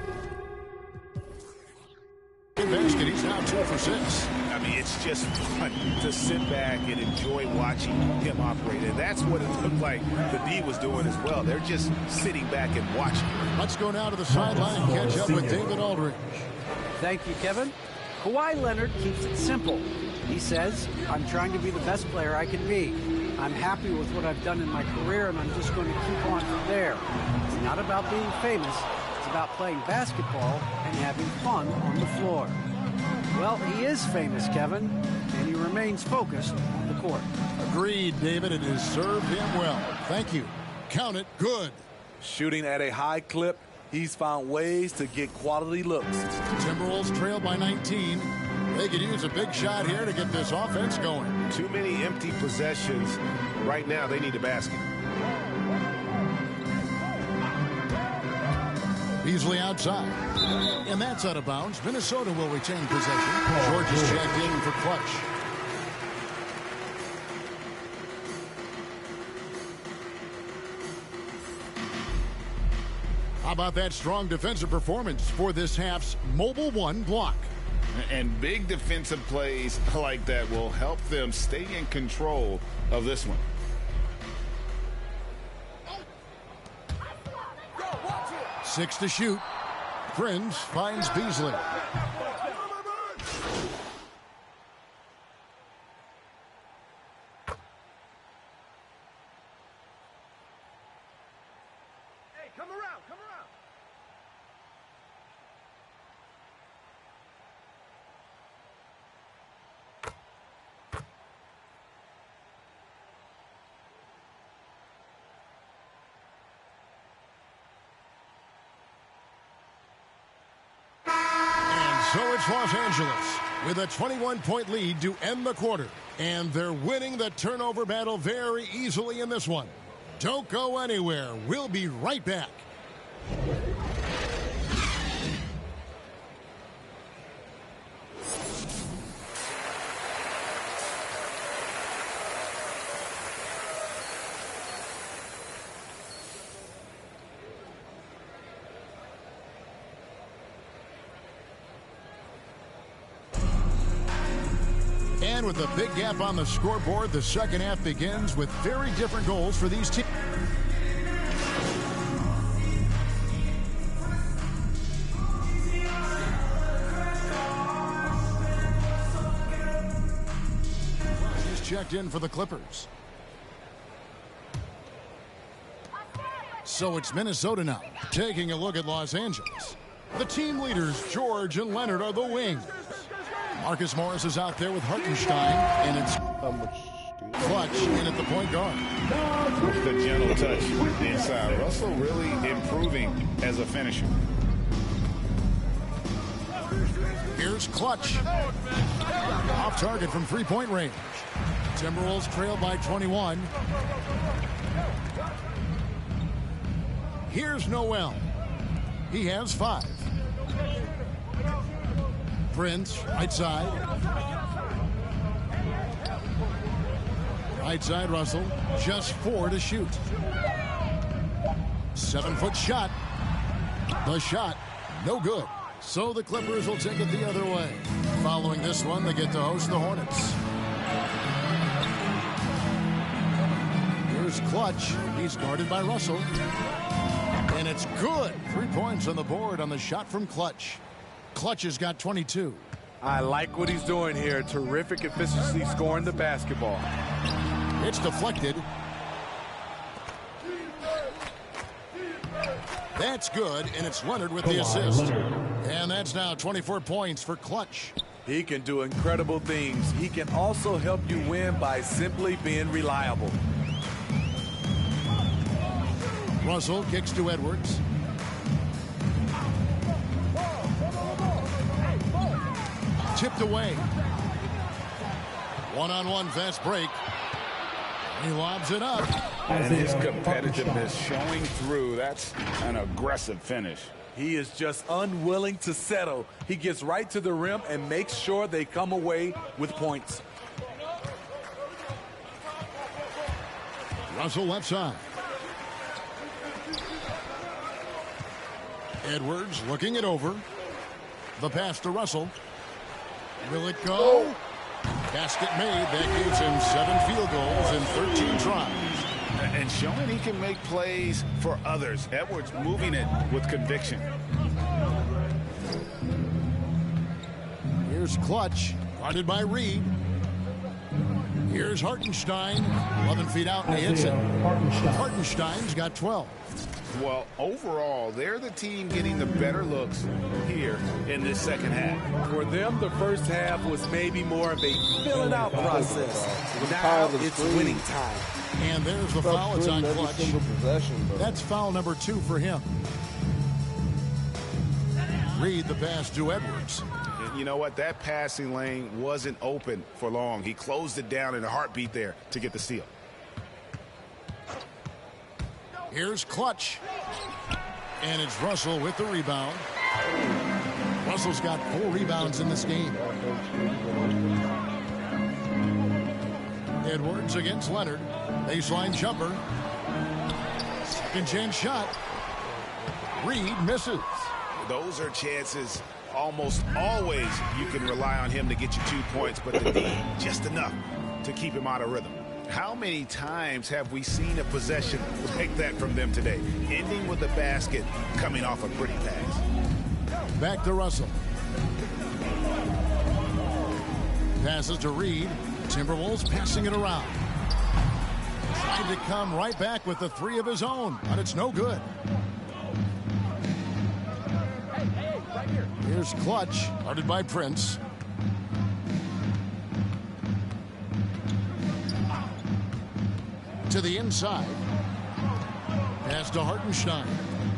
Basket. He's now 2 for 6. I mean, it's just fun to sit back and enjoy watching him operate. And that's what it looked like the D was doing as well. They're just sitting back and watching. Let's go now to the sideline and catch up with David Aldridge. Thank you, Kevin. Kawhi Leonard keeps it simple. He says, I'm trying to be the best player I can be. I'm happy with what I've done in my career, and I'm just going to keep on from there. It's not about being famous. It's about playing basketball and having fun on the floor. Well, he is famous, Kevin, and he remains focused on the court. Agreed, David. It has served him well. Thank you. Count it good. Shooting at a high clip, he's found ways to get quality looks. Timberwolves trail by 19. They could use a big shot here to get this offense going. Too many empty possessions. Right now, they need a basket. Beasley outside. And that's out of bounds. Minnesota will retain possession. George is checked in for Clutch. How about that strong defensive performance for this half's Mobile One block? And big defensive plays like that will help them stay in control of this one. Six to shoot. Prince finds Beasley. Hey, come around, come around. So it's Los Angeles with a 21-point lead to end the quarter. And they're winning the turnover battle very easily in this one. Don't go anywhere. We'll be right back. And with a big gap on the scoreboard, the second half begins with very different goals for these teams. He's checked in for the Clippers. So it's Minnesota now, taking a look at Los Angeles. The team leaders, George and Leonard, are the wings. Marcus Morris is out there with Hartenstein, and it's Clutch in at the point guard. The gentle touch inside. Russell really improving as a finisher. Here's Clutch. Off target from three-point range. Timberwolves trail by 21. Here's Noel. He has 5. Prince, right side. Right side, Russell. Just 4 to shoot. 7-foot shot. The shot, no good. So the Clippers will take it the other way. Following this one, they get to host the Hornets. Here's Clutch. He's guarded by Russell. And it's good. 3 points on the board on the shot from Clutch. Clutch has got 22. I like what he's doing here. Terrific efficiency scoring the basketball. It's deflected. That's good, and it's Leonard with the assist. And that's now 24 points for Clutch. He can do incredible things. He can also help you win by simply being reliable. Russell kicks to Edwards. Tipped away. One-on-one fast break. He lobs it up. And his competitiveness showing through. That's an aggressive finish. He is just unwilling to settle. He gets right to the rim and makes sure they come away with points. Russell left side. Edwards looking it over. The pass to Russell. Will it go? Basket made. That gives him 7 field goals in 13 tries. And showing he can make plays for others. Edwards moving it with conviction. Here's Clutch, guarded by Reed. Here's Hartenstein, 11 feet out, and he hits it. Hartenstein's got 12. Well, overall, they're the team getting the better looks here in this second half. For them, the first half was maybe more of a filling out process. Now it's winning time. And there's the foul. It's on Clutch. That's foul number 2 for him. Reed the pass to Edwards. You know what? That passing lane wasn't open for long. He closed it down in a heartbeat there to get the steal. Here's Clutch. And it's Russell with the rebound. Russell's got 4 rebounds in this game. Edwards against Leonard. Baseline jumper. Second chance shot. Reed misses. Those are chances almost always you can rely on him to get you 2 points, but the D just enough to keep him out of rhythm. How many times have we seen a possession like that from them today, ending with a basket coming off a pretty pass? Back to Russell. Passes to Reed. Timberwolves passing it around. Trying to come right back with the 3 of his own, but it's no good. Here's Clutch, guarded by Prince. To the inside. Pass to Hartenstein.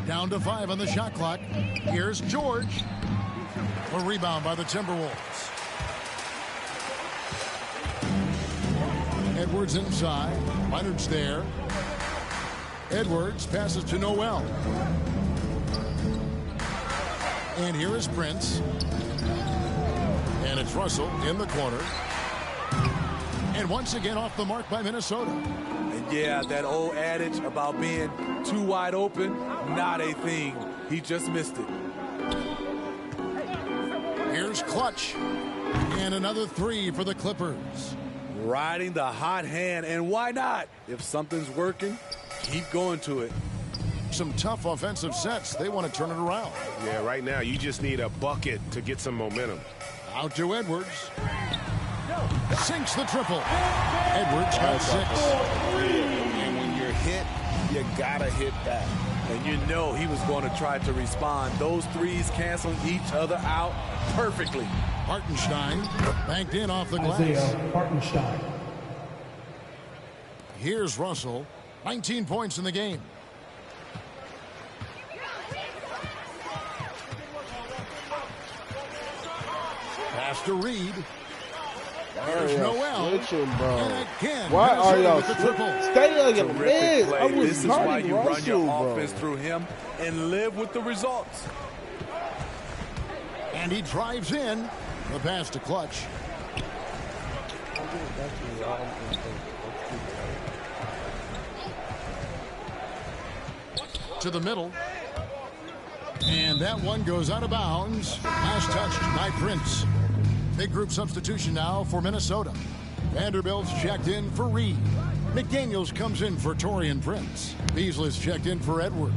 Down to 5 on the shot clock. Here's George. A rebound by the Timberwolves. Edwards inside. Leonard's there. Edwards passes to Noel. And here is Prince. And it's Russell in the corner. And once again off the mark by Minnesota. And yeah, that old adage about being too wide open, not a thing. He just missed it. Here's Clutch. And another 3 for the Clippers. Riding the hot hand, and why not? If something's working, keep going to it. Some tough offensive sets. They want to turn it around. Yeah, right now you just need a bucket to get some momentum. Out to Edwards. Sinks the triple. Edwards got 6. And when you're hit, you gotta hit back. And you know he was going to try to respond. Those 3s canceling each other out perfectly. Hartenstein banked in off the glass. Hartenstein. Here's Russell. 19 points in the game. Pass to Reed. There's Noel. Switching, bro. And again, Why are Minnesota y'all with the triple? stay on your Terrific legs? play. I was This is why guarding you run Russell, your bro. offense through him and live with the results. And he drives in. The pass to Clutch. To the middle. And that one goes out of bounds. Pass touched by Prince. Big group substitution now for Minnesota. Vanderbilt's checked in for Reed. McDaniels comes in for Taurean Prince. Beasley's checked in for Edwards.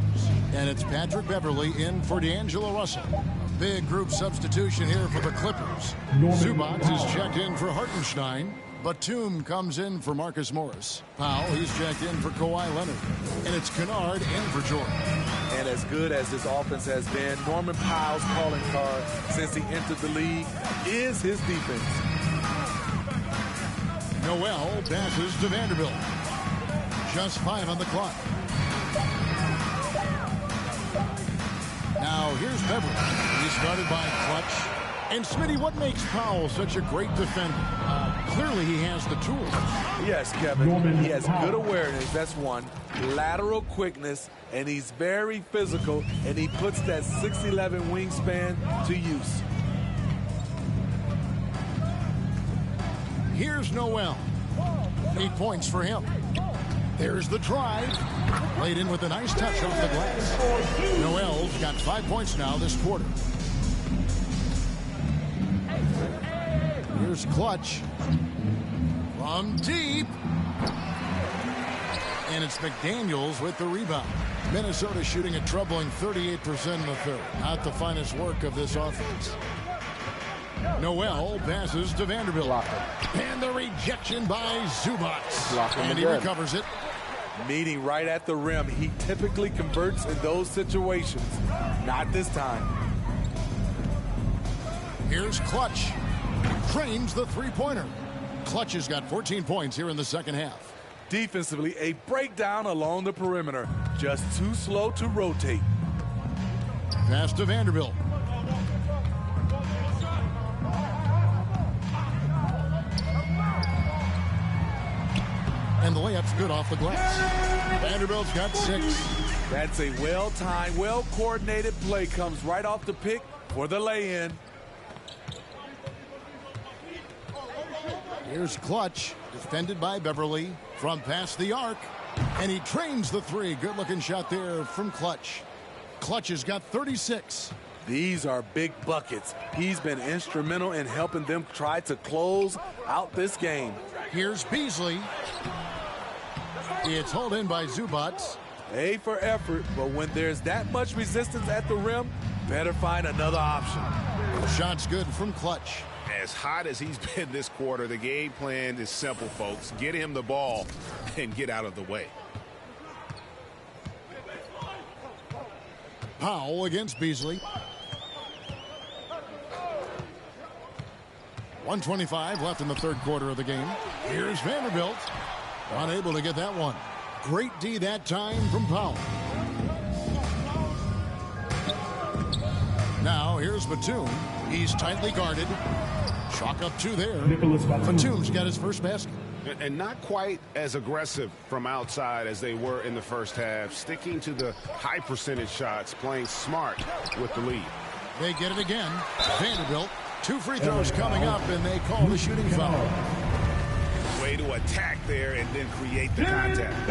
And it's Patrick Beverly in for D'Angelo Russell. A big group substitution here for the Clippers. Zubac is checked in for Hartenstein. Batum comes in for Marcus Morris. Powell, he's checked in for Kawhi Leonard. And it's Kennard in for Jordan. And as good as this offense has been, Norman Powell's calling card since he entered the league is his defense. Noel passes to Vanderbilt. Just 5 on the clock. Now here's Beverly. He started by Clutch. And Smitty, what makes Powell such a great defender? Clearly he has the tools. Yes, Kevin. He has good awareness. That's one. Lateral quickness. And he's very physical. And he puts that 6'11" wingspan to use. Here's Noel. 8 points for him. There's the drive. Laid in with a nice touch off the glass. Noel's got 5 points now this quarter. Here's Clutch. From deep. And it's McDaniels with the rebound. Minnesota shooting a troubling 38% in the third. Not the finest work of this offense. Noel passes to Vanderbilt. And the rejection by Zubac. And he recovers it. Meeting right at the rim. He typically converts in those situations. Not this time. Here's Clutch. Trains the three-pointer. Clutch has got 14 points here in the second half. Defensively, a breakdown along the perimeter. Just too slow to rotate. Pass to Vanderbilt. And the layup's good off the glass. Vanderbilt's got 6. That's a well-timed, well-coordinated play. Comes right off the pick for the lay-in. Here's Clutch, defended by Beverly from past the arc. And he trains the three. Good-looking shot there from Clutch. Clutch has got 36. These are big buckets. He's been instrumental in helping them try to close out this game. Here's Beasley. It's hauled in by Zubac. A for effort, but when there's that much resistance at the rim, better find another option. The shot's good from Clutch. As hot as he's been this quarter, the game plan is simple, folks. Get him the ball and get out of the way. Powell against Beasley. 1:25 left in the third quarter of the game. Here's Vanderbilt. Unable to get that one. Great D that time from Powell. Now here's Batum. He's tightly guarded. Chalk up 2 there. Batum's got his first basket. And not quite as aggressive from outside as they were in the first half. Sticking to the high percentage shots, playing smart with the lead. They get it again. Vanderbilt. 2 free throws coming up, and they call the shooting foul. Way to attack there and then create the contact.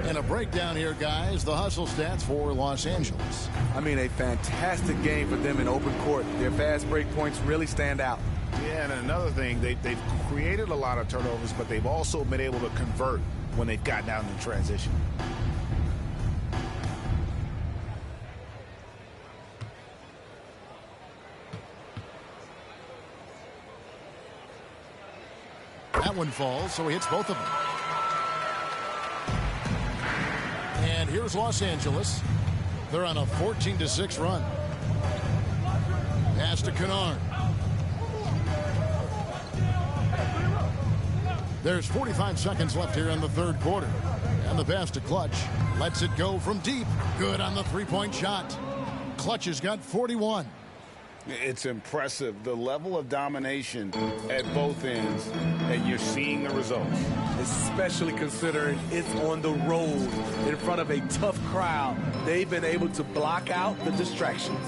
And a breakdown here, guys. The hustle stats for Los Angeles. I mean, a fantastic game for them in open court. Their fast break points really stand out. Yeah, and another thing, they've created a lot of turnovers, but they've also been able to convert when they've gotten out in transition. That one falls, so he hits both of them. And here's Los Angeles. They're on a 14-6 run. Pass to Kennard. There's 45 seconds left here in the third quarter. And the pass to Clutch. Lets it go from deep. Good on the three-point shot. Clutch has got 41. It's impressive, the level of domination at both ends, and you're seeing the results. Especially considering it's on the road in front of a tough crowd. They've been able to block out the distractions.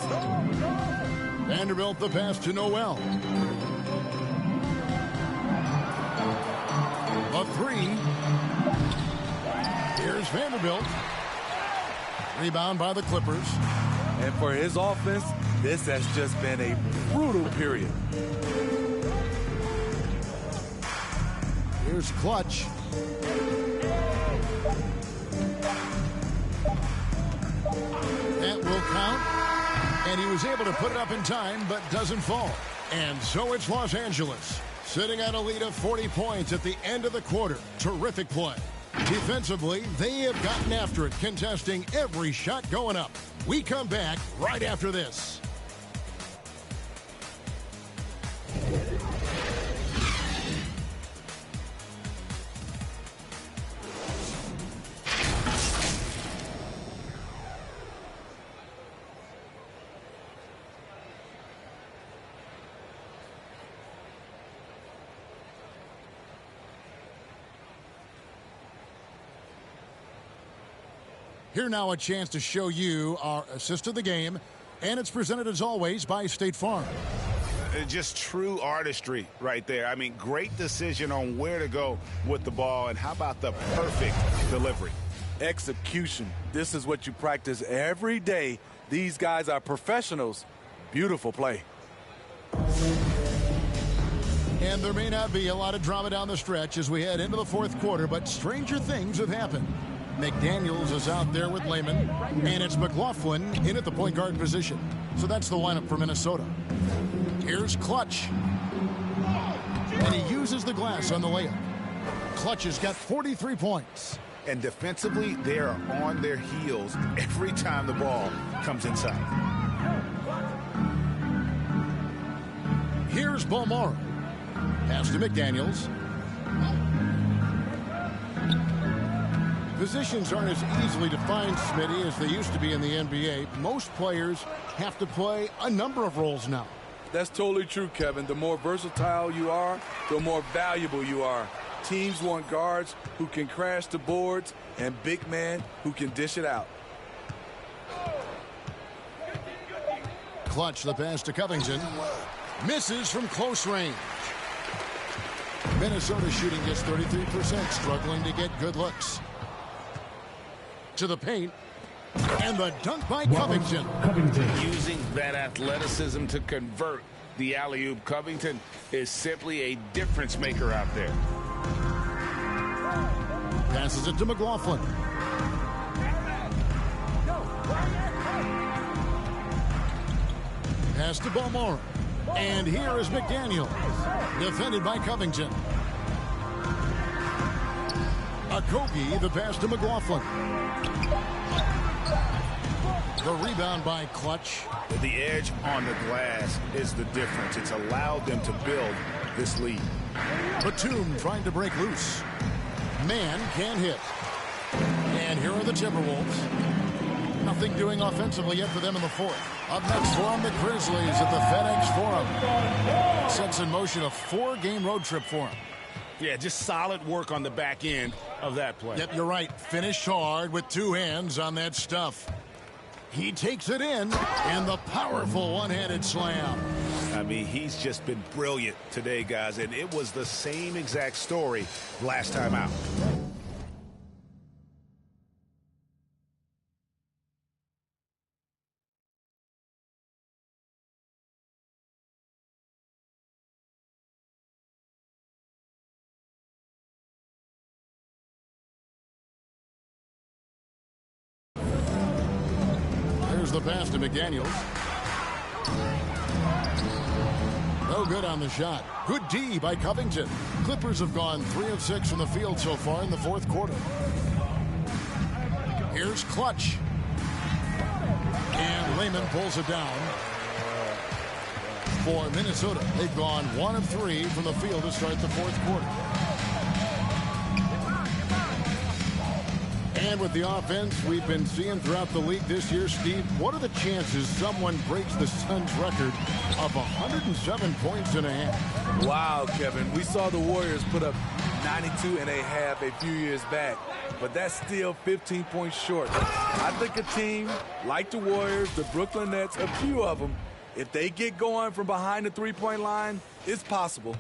Vanderbilt the pass to Noel. A three. Here's Vanderbilt. Rebound by the Clippers. And for his offense, this has just been a brutal period. Here's Clutch. That will count. And he was able to put it up in time, but doesn't fall. And so it's Los Angeles, sitting at a lead of 40 points at the end of the quarter. Terrific play. Defensively, they have gotten after it, contesting every shot going up. We come back right after this. Here now a chance to show you our assist of the game, and it's presented as always by State Farm. Just true artistry right there. I mean, great decision on where to go with the ball, and how about the perfect delivery? Execution. This is what you practice every day. These guys are professionals. Beautiful play. And there may not be a lot of drama down the stretch as we head into the fourth quarter, but stranger things have happened. McDaniels is out there with Lehman, and it's McLaughlin in at the point guard position. So that's the lineup for Minnesota. Here's Clutch. And he uses the glass on the layup. Clutch has got 43 points. And defensively, they are on their heels every time the ball comes inside. Here's Bomar. Pass to McDaniels. Positions aren't as easily defined, Smitty, as they used to be in the NBA. Most players have to play a number of roles now. That's totally true, Kevin. The more versatile you are, the more valuable you are. Teams want guards who can crash the boards and big men who can dish it out. Clutch the pass to Covington. Misses from close range. Minnesota shooting just 33%, struggling to get good looks. To the paint, and the dunk by Covington. Using that athleticism to convert the alley-oop. Covington is simply a difference maker out there. Passes it to McLaughlin. Pass to Bomar. And here is McDaniels, defended by Covington. Okogie, the pass to McLaughlin. The rebound by Clutch. The edge on the glass is the difference. It's allowed them to build this lead. Batum trying to break loose. Man can't hit. And here are the Timberwolves. Nothing doing offensively yet for them in the fourth. Up next for them, the Grizzlies at the FedEx Forum. Sets in motion a 4-game road trip for them. Yeah, just solid work on the back end of that play. Yep, you're right. Finished hard with two hands on that stuff. He takes it in, and the powerful one-handed slam. I mean, he's just been brilliant today, guys, and it was the same exact story last time out. The pass to McDaniels. No good on the shot. Good D by Covington. Clippers have gone 3 of 6 from the field so far in the fourth quarter. Here's Clutch. And Lehman pulls it down. For Minnesota, they've gone 1 of 3 from the field to start the fourth quarter. And with the offense we've been seeing throughout the league this year, Steve, what are the chances someone breaks the Suns' record of 107 points and a half? Wow, Kevin. We saw the Warriors put up 92 and a half a few years back, but that's still 15 points short. I think a team like the Warriors, the Brooklyn Nets, a few of them, if they get going from behind the three-point line, it's possible.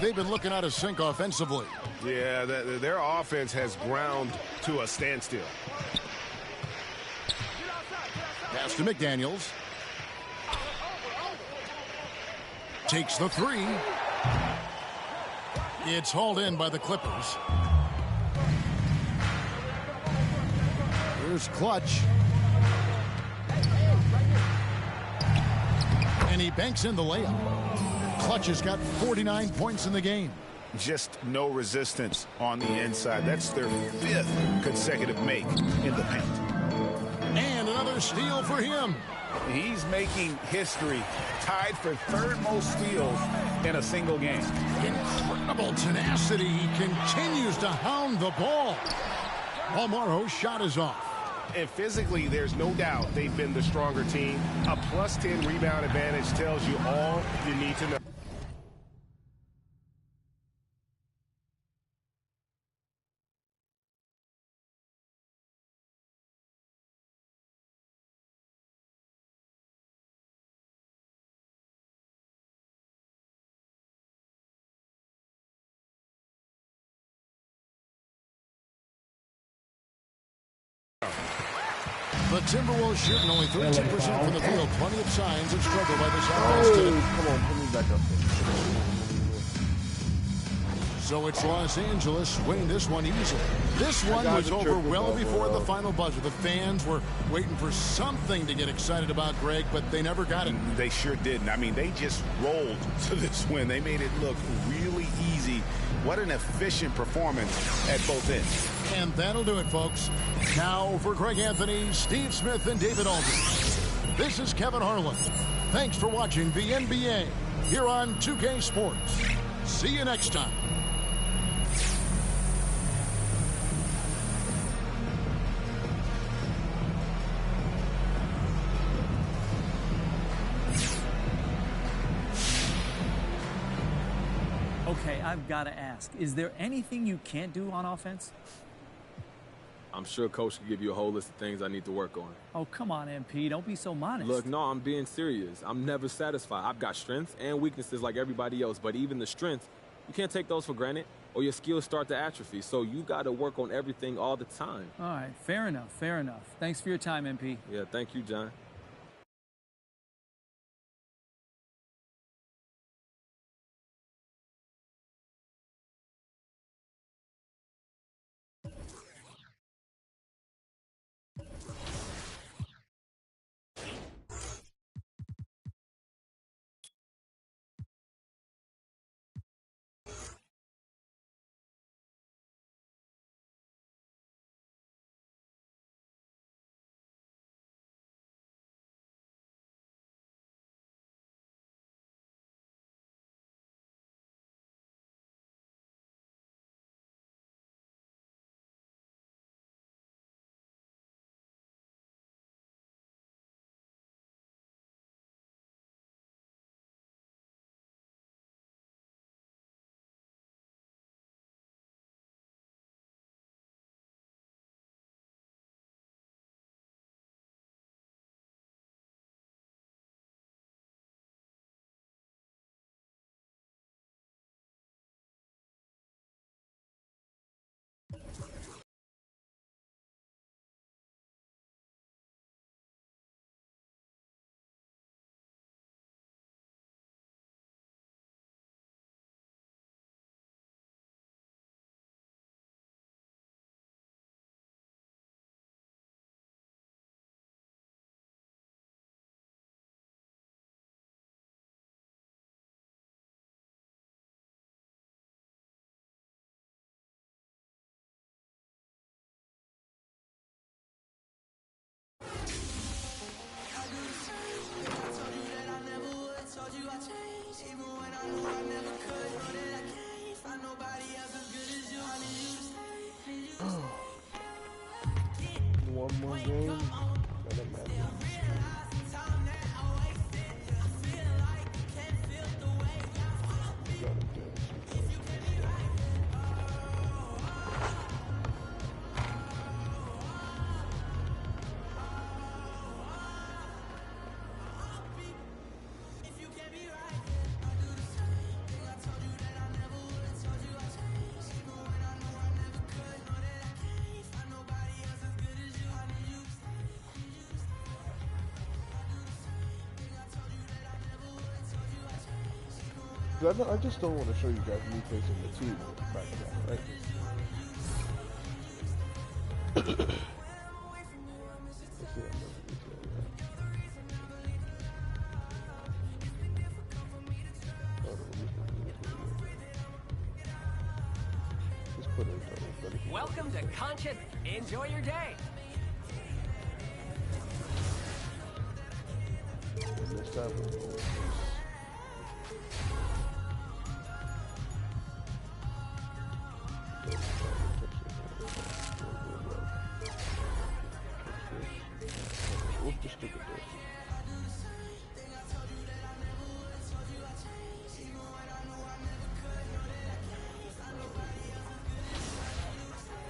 They've been looking out of sync offensively. Yeah, their offense has ground to a standstill. Pass to McDaniels. Takes the three. It's hauled in by the Clippers. Here's Clutch. And he banks in the layup. Clutch has got 49 points in the game. Just no resistance on the inside. That's their 5th consecutive make in the paint. And another steal for him. He's making history, tied for 3rd most steals in a single game. Incredible tenacity. He continues to hound the ball. Paul Morrow's shot is off. And physically, there's no doubt they've been the stronger team. A plus 10 rebound advantage tells you all you need to know. The Timberwolves shooting only 32% from the field. Plenty of signs of struggle by this offense today. Come on, put me back up there. So it's Los Angeles winning this one easily. This one was over well before the final buzzer. The fans were waiting for something to get excited about, Greg, but they never got it. They sure didn't. I mean, they just rolled to this win. They made it look really easy. What an efficient performance at both ends. And that'll do it, folks. Now for Greg Anthony, Steve Smith, and David Aldridge. This is Kevin Harlan. Thanks for watching the NBA here on 2K Sports. See you next time. Okay, I've got to ask, is there anything you can't do on offense? I'm sure Coach can give you a whole list of things I need to work on. Oh, come on, MP. Don't be so modest. Look, no, I'm being serious. I'm never satisfied. I've got strengths and weaknesses like everybody else, but even the strengths, you can't take those for granted or your skills start to atrophy. So you got to work on everything all the time. All right, fair enough, fair enough. Thanks for your time, MP. Yeah, thank you, John. One more game. Doesn't matter. I just don't want to show you guys me facing the team back to back, right? Welcome to Concha. Enjoy your day. And this time we're going with this.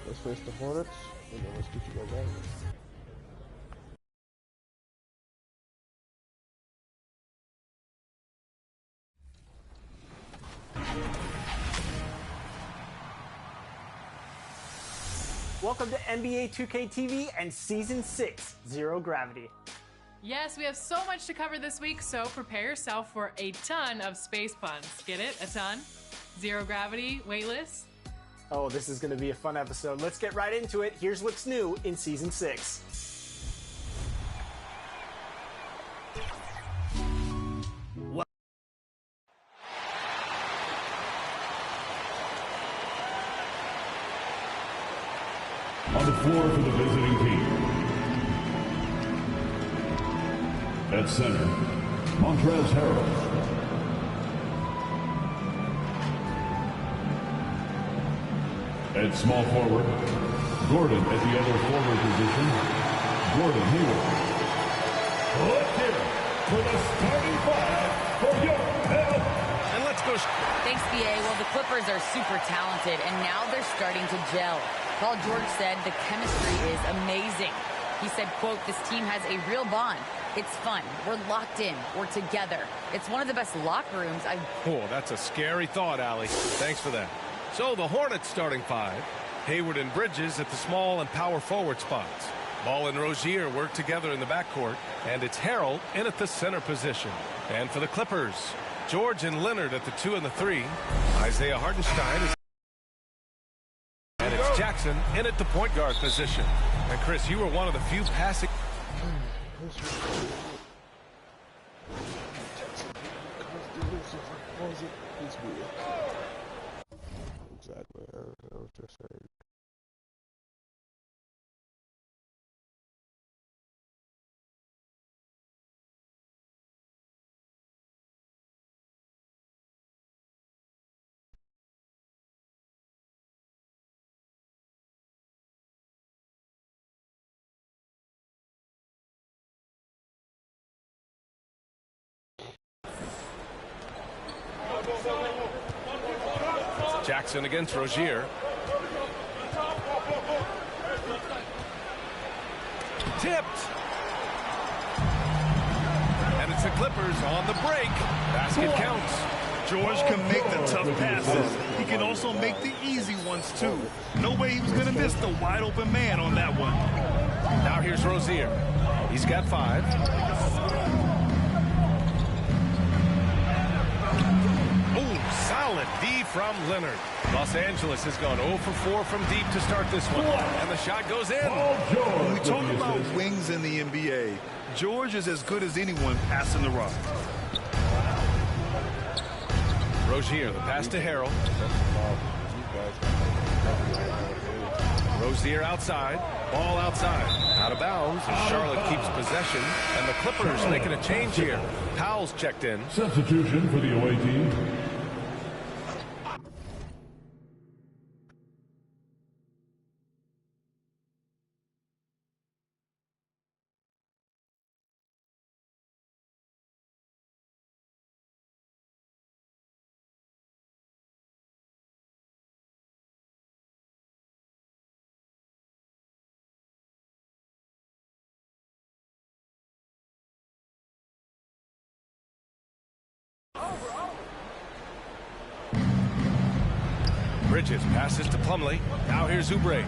Let's face the Hornets, and then let's get you guys out of here. Welcome to NBA 2K TV and Season 6, Zero Gravity. Yes, we have so much to cover this week, so prepare yourself for a ton of space puns. Get it? A ton? Zero gravity, weightless. Oh, this is going to be a fun episode. Let's get right into it. Here's what's new in Season 6. On the floor for the visiting team. At center, Montrezl Harrell. At small forward, Gordon at the other forward position, Gordon Hayward. Let's hear it for the starting five for your help. And let's go. Thanks, BA. Well, the Clippers are super talented, and now they're starting to gel. Paul George said the chemistry is amazing. He said, quote, this team has a real bond. It's fun. We're locked in. We're together. It's one of the best locker rooms I've... Oh, that's a scary thought, Allie. Thanks for that. So the Hornets starting five. Hayward and Bridges at the small and power forward spots. Ball and Rozier work together in the backcourt. And it's Harrell in at the center position. And for the Clippers, George and Leonard at the 2 and the 3. Isaiah Hartenstein is... And it's Jackson in at the point guard position. And Chris, you were one of the few passing... Exactly. I was just saying. Jackson against Rozier. Tipped. And it's the Clippers on the break. Basket counts. George can make the tough passes. He can also make the easy ones, too. No way he was going to miss the wide-open man on that one. Now here's Rozier. He's got 5. Solid D from Leonard. Los Angeles has gone 0 for 4 from deep to start this one. And the shot goes in. When we talk about wings in the NBA, George is as good as anyone passing the rock. Rozier, the pass to Harrell. Rozier outside. Ball outside. Out of bounds as Charlotte keeps possession. And the Clippers making a change here. Powell's checked in. Substitution for the away team. Bridges passes to Plumlee. Now here's Oubre.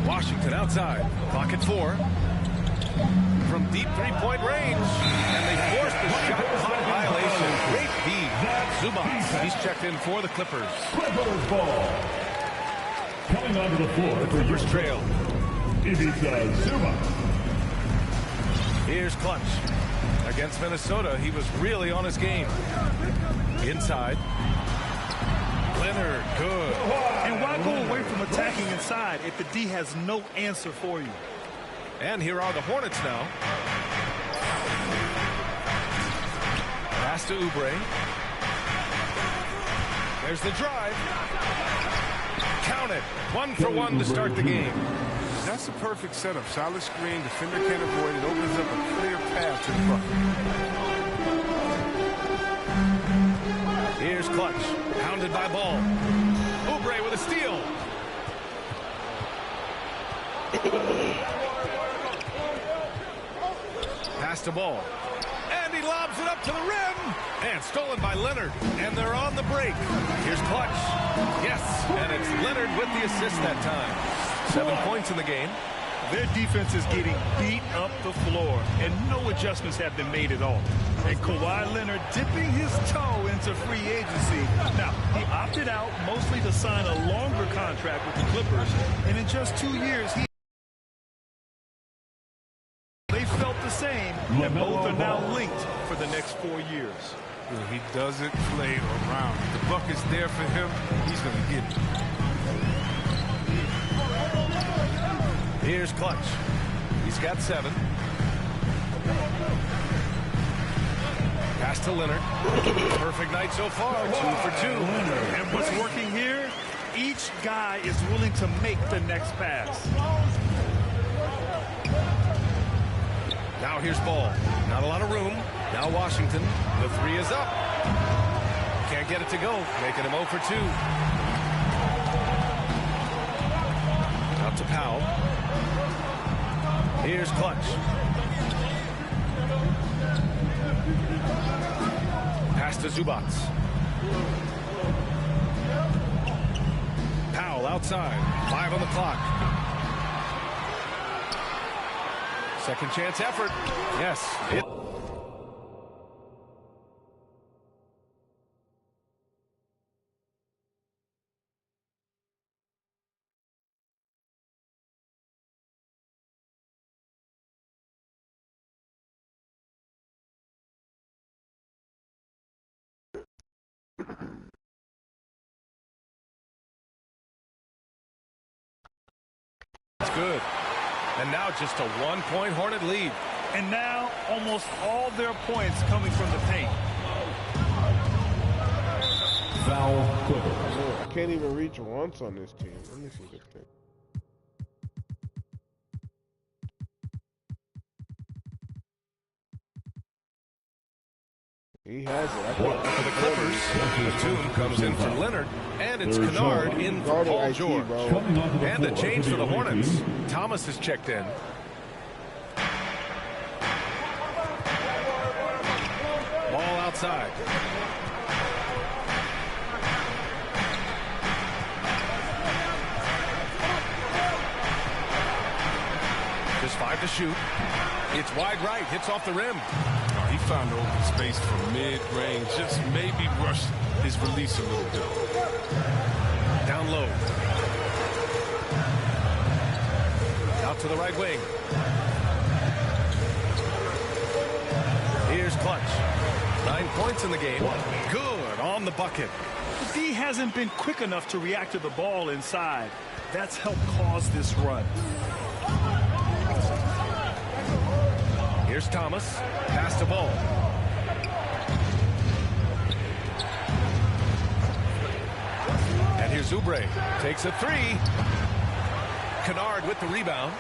Washington outside. Clock at 4. From deep three-point range. And they force the shot clock violation. Great feed. Zubac. He's checked in for the Clippers. Clippers ball. Coming onto the floor. The Clippers trail. Ivica Zubac. Here's Clutch. Against Minnesota, he was really on his game. Inside. Leonard, good. And why go away from attacking inside if the D has no answer for you? And here are the Hornets now. Pass to Oubre. There's the drive. Count it. 1 for 1 to start the game. That's a perfect setup. Solid screen, defender can't avoid it. Opens up a clear path to the bucket. Here's Clutch. Pounded by Ball. Oubre with a steal. Pass to Ball. And he lobs it up to the rim. And stolen by Leonard. And they're on the break. Here's Clutch. Yes. And it's Leonard with the assist that time. 7 points in the game. Their defense is getting beat up the floor, and no adjustments have been made at all. And Kawhi Leonard dipping his toe into free agency. Now, he opted out mostly to sign a longer contract with the Clippers, and in just 2 years, they felt the same, and both are now linked for the next 4 years. He doesn't play around. If the bucket's there for him, he's going to get it. Here's Clutch. He's got 7. Pass to Leonard. Perfect night so far. 2 for 2. And what's working here? Each guy is willing to make the next pass. Now here's Ball. Not a lot of room. Now Washington. The 3 is up. Can't get it to go. Making him 0 for 2. Out to Powell. Here's Clutch. Pass to Zubac. Powell outside. 5 on the clock. Second chance effort. Yes. It's good. And now just a 1-point Hornet lead. And now almost all their points coming from the paint. Foul Clippers. I can't even reach once on this team. Let me see this thing. He has it. For the Clippers, Batum comes in for Leonard, and it's Kennard in for Paul George. And a change for the Hornets. Thomas is checked in. Ball outside. Just 5 to shoot. It's wide right, hits off the rim. He found open space from mid-range, just maybe rushed his release a little bit. Down low. Out to the right wing. Here's Clutch. 9 points in the game. Good on the bucket. The D hasn't been quick enough to react to the ball inside. That's helped cause this run. Here's Thomas. Pass to Ball. And here's Oubre. Takes a 3. Kennard with the rebound.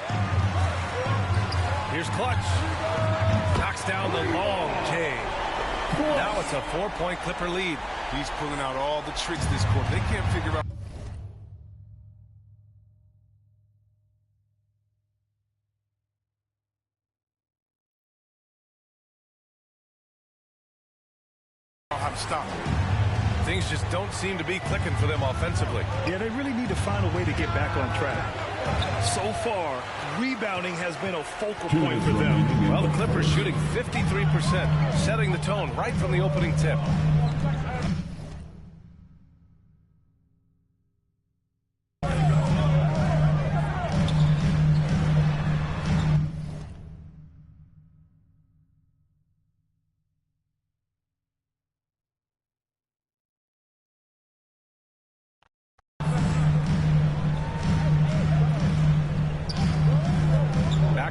Here's Clutch. Knocks down the long J. Now it's a 4-point Clipper lead. He's pulling out all the tricks this quarter. They can't figure out. How to stop him. Things just don't seem to be clicking for them offensively. Yeah, they really need to find a way to get back on track. So far, rebounding has been a focal point for them. Well, the Clippers shooting 53%, setting the tone right from the opening tip.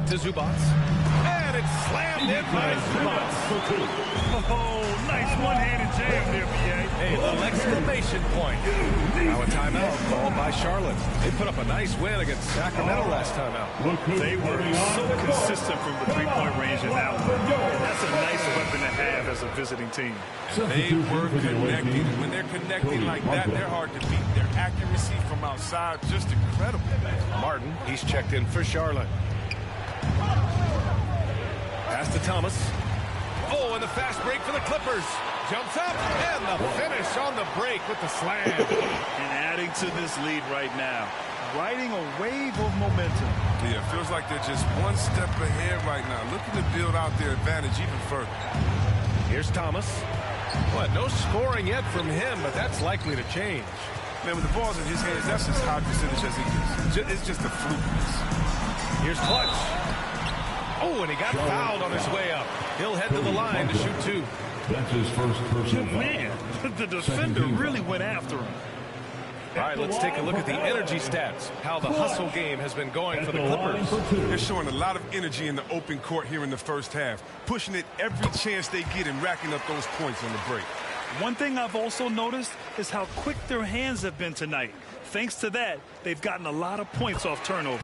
To Zubac, and it's slammed in by Zubac. Oh, nice one-handed jam there, B.A. Hey, a little exclamation point. Now a timeout called by Charlotte. They put up a nice win against Sacramento last time out. They were so consistent from the three-point range in that one. That's a nice weapon to have as a visiting team. They were connecting. When they're connecting like that, they're hard to beat. Their accuracy from outside, just incredible. Martin, he's checked in for Charlotte. Pass to Thomas. Oh, and the fast break for the Clippers. Jumps up, and the finish on the break with the slam. And adding to this lead right now. Riding a wave of momentum. Yeah, it feels like they're just one step ahead right now. Looking to build out their advantage even further. Here's Thomas. Well, no scoring yet from him, but that's likely to change. Man, with the ball's in his hands, that's as high percentage as he is. It's just a flukiness. Here's Clutch. Oh, and he got fouled on his way up. He'll head to the line to shoot two. That's his first personal foul. Man, the defender really went after him. All right, let's take a look at the energy stats, how the hustle game has been going for the Clippers. They're showing a lot of energy in the open court here in the first half, pushing it every chance they get and racking up those points on the break. One thing I've also noticed is how quick their hands have been tonight. Thanks to that, they've gotten a lot of points off turnover.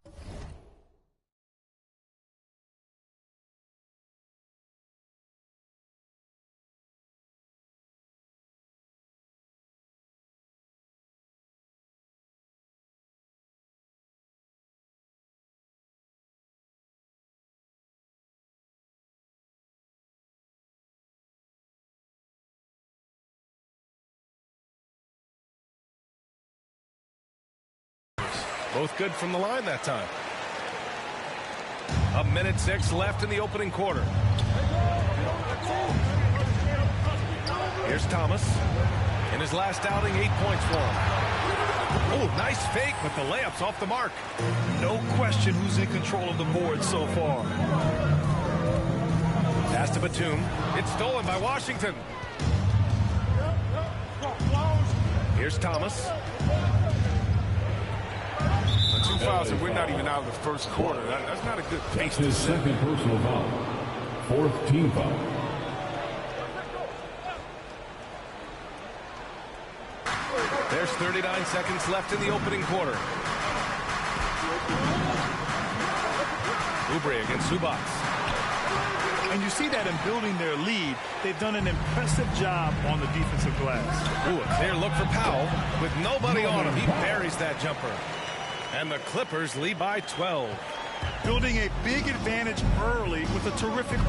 Both good from the line that time. 1:06 left in the opening quarter. Here's Thomas. In his last outing, 8 points for him. Oh, nice fake, but the layup's off the mark. No question who's in control of the board so far. Pass to Batum. It's stolen by Washington. Here's Thomas. 2 fouls and we're not even out of the first quarter. That's not a good pace. His second personal foul. 4th team foul. There's 39 seconds left in the opening quarter. Oubre against Zubac. And you see that in building their lead, they've done an impressive job on the defensive glass. Ooh, a clear look for Powell. With nobody on him, he buries that jumper. And the Clippers lead by 12. Building a big advantage early with a terrific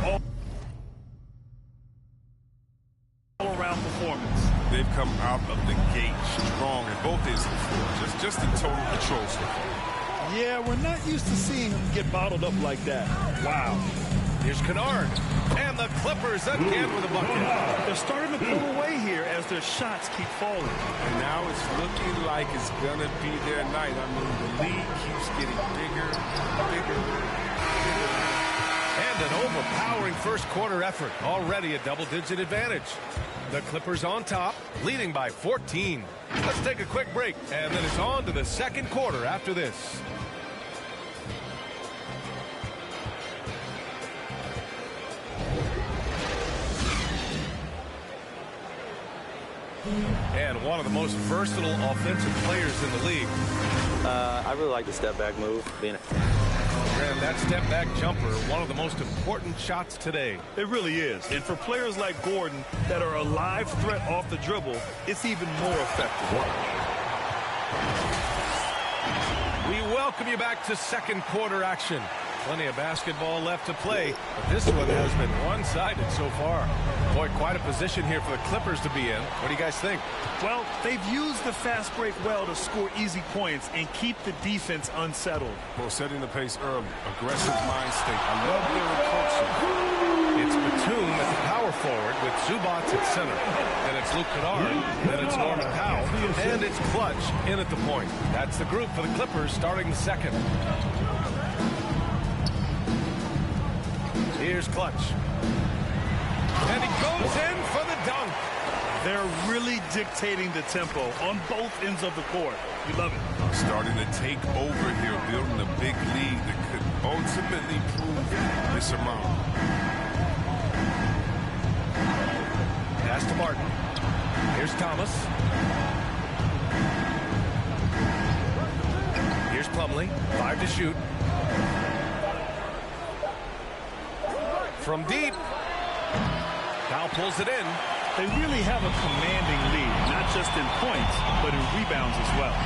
all-around performance. They've come out of the gate strong at both ends of the floor. Just in total control so far. Yeah, we're not used to seeing him get bottled up like that. Wow. Here's Kennard. And the Clippers again with a bucket. They're starting to pull away here as their shots keep falling. And now it's looking like it's going to be their night. I mean, the lead keeps getting bigger, bigger. And an overpowering first quarter effort. Already a double-digit advantage. The Clippers on top, leading by 14. Let's take a quick break, and then it's on to the second quarter after this. And one of the most versatile offensive players in the league. I really like the step-back move. And that step-back jumper, one of the most important shots today. It really is. And for players like Gordon that are a live threat off the dribble, it's even more effective. We welcome you back to second quarter action. Plenty of basketball left to play, but this one has been one-sided so far. Boy, quite a position here for the Clippers to be in. What do you guys think? Well, they've used the fast break well to score easy points and keep the defense unsettled. Well, setting the pace early. Aggressive mind state. I love their approach. It's Batum at the power forward with Zubac at center. Then it's Luke Kennard. Then it's Norman Powell. And it's Clutch in at the point. That's the group for the Clippers starting the second. Here's Clutch. And he goes in for the dunk. They're really dictating the tempo on both ends of the court. We love it. Starting to take over here, building a big lead that could ultimately prove this amount. Pass to Martin. Here's Thomas. Here's Plumlee. 5 to shoot. From deep. Powell pulls it in. They really have a commanding lead, not just in points, but in rebounds as well.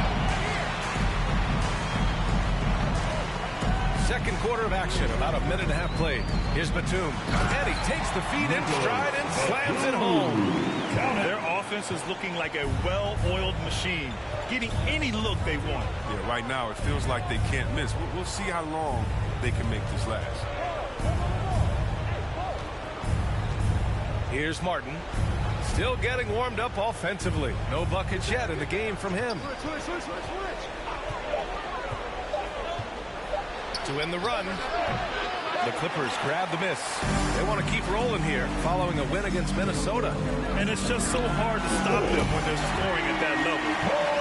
Second quarter of action, about a minute and a half played. Here's Batum. And he takes the feet in stride and slams it home. Their offense is looking like a well-oiled machine, getting any look they want. Yeah, right now it feels like they can't miss. We'll see how long they can make this last. Here's Martin. Still getting warmed up offensively. No buckets yet in the game from him. To end the run. The Clippers grab the miss. They want to keep rolling here following a win against Minnesota. And it's just so hard to stop them when they're scoring at that level.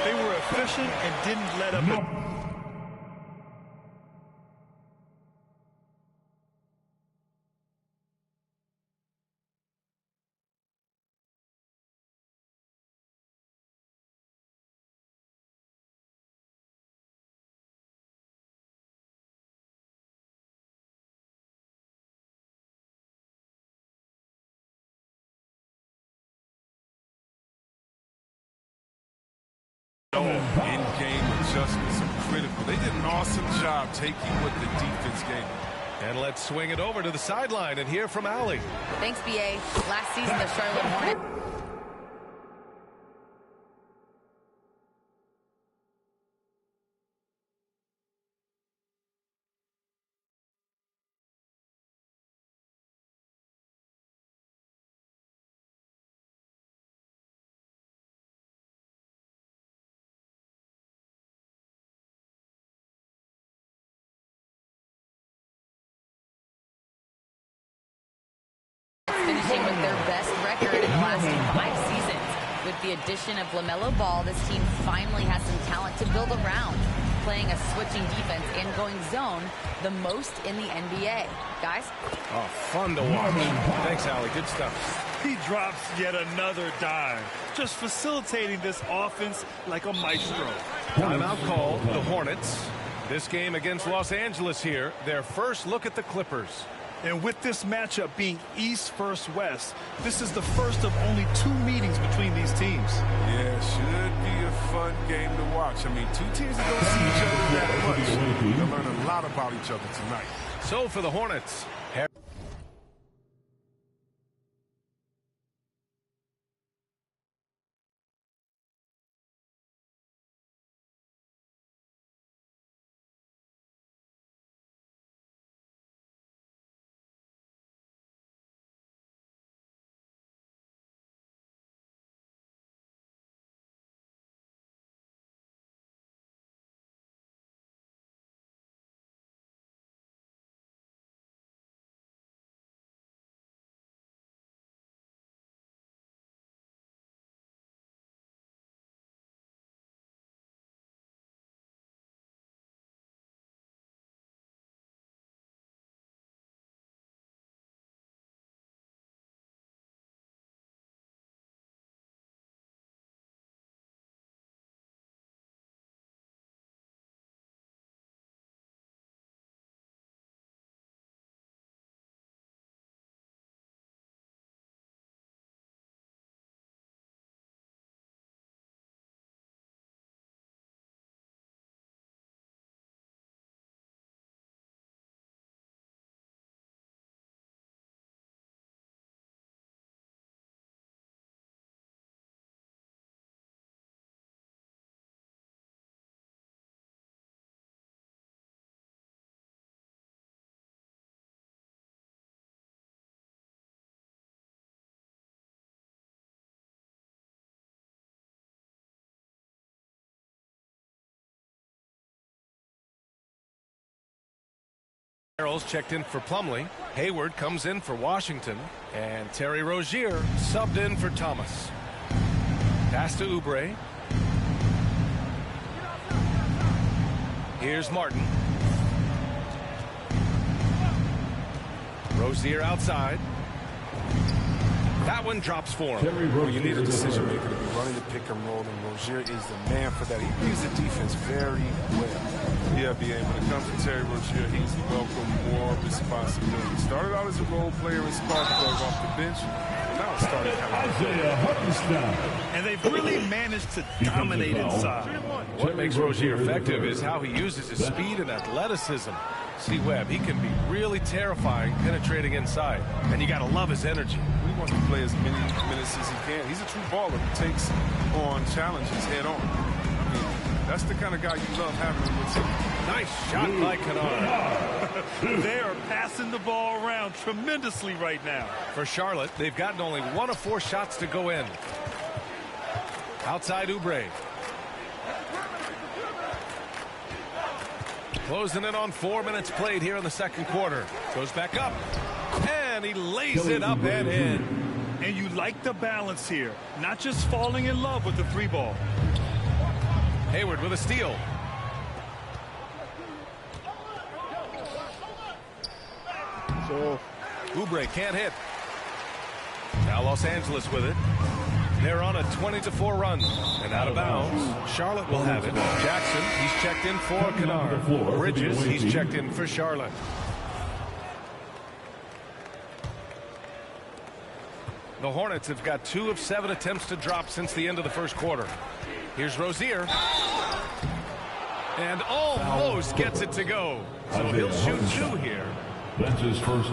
They were efficient and didn't let up. In-game adjustments are critical. They did an awesome job taking what the defense gave them. And let's swing it over to the sideline and hear from Allie. Thanks, BA. Last season, the Charlotte Hornets finishing with their best record in the last 5 seasons. With the addition of LaMelo Ball, this team finally has some talent to build around, playing a switching defense and going zone the most in the NBA. Guys? Oh, fun to watch. Thanks, Allie. Good stuff. He drops yet another dime, just facilitating this offense like a maestro. Timeout call, the Hornets. This game against Los Angeles here, their first look at the Clippers. And with this matchup being East versus West, this is the first of only 2 meetings between these teams. Yeah, should be a fun game to watch. I mean, 2 teams that don't see each other that much. They'll learn a lot about each other tonight. So for the Hornets, Harrell's checked in for Plumlee. Hayward comes in for Washington. And Terry Rozier subbed in for Thomas. Pass to Oubre. Here's Martin. Rozier outside. That one drops for him. Well, you need a decision maker to be running the pick and roll, and Rozier is the man for that. He reads the defense very well. Yeah, B.A., when it comes to Terry Rozier, he's welcomed more responsibility. Started out as a role player in Spartanburg off the bench, and now started and they've really managed to dominate inside. What makes Rozier effective is how he uses his speed and athleticism. See Webb, he can be really terrifying penetrating inside, and you got to love his energy. He wants to play as many minutes as he can. He's a true baller who takes on challenges head on. I mean, that's the kind of guy you love having him with you. Nice shot by Kennard. They are passing the ball around tremendously right now. For Charlotte, they've gotten only 1 of 4 shots to go in. Outside Oubre. Closing in on 4 minutes played here in the second quarter. Goes back up. And he lays it up and in. And you like the balance here. Not just falling in love with the 3-ball. Hayward with a steal. Oubre can't hit. Now Los Angeles with it. They're on a 20-4 run. And out of bounds. Charlotte will have it. Jackson, he's checked in for Kennard. Bridges, he's checked in for Charlotte. The Hornets have got 2 of 7 attempts to drop since the end of the first quarter. Here's Rozier. And almost gets it to go. So he'll shoot 2 here. That's his first.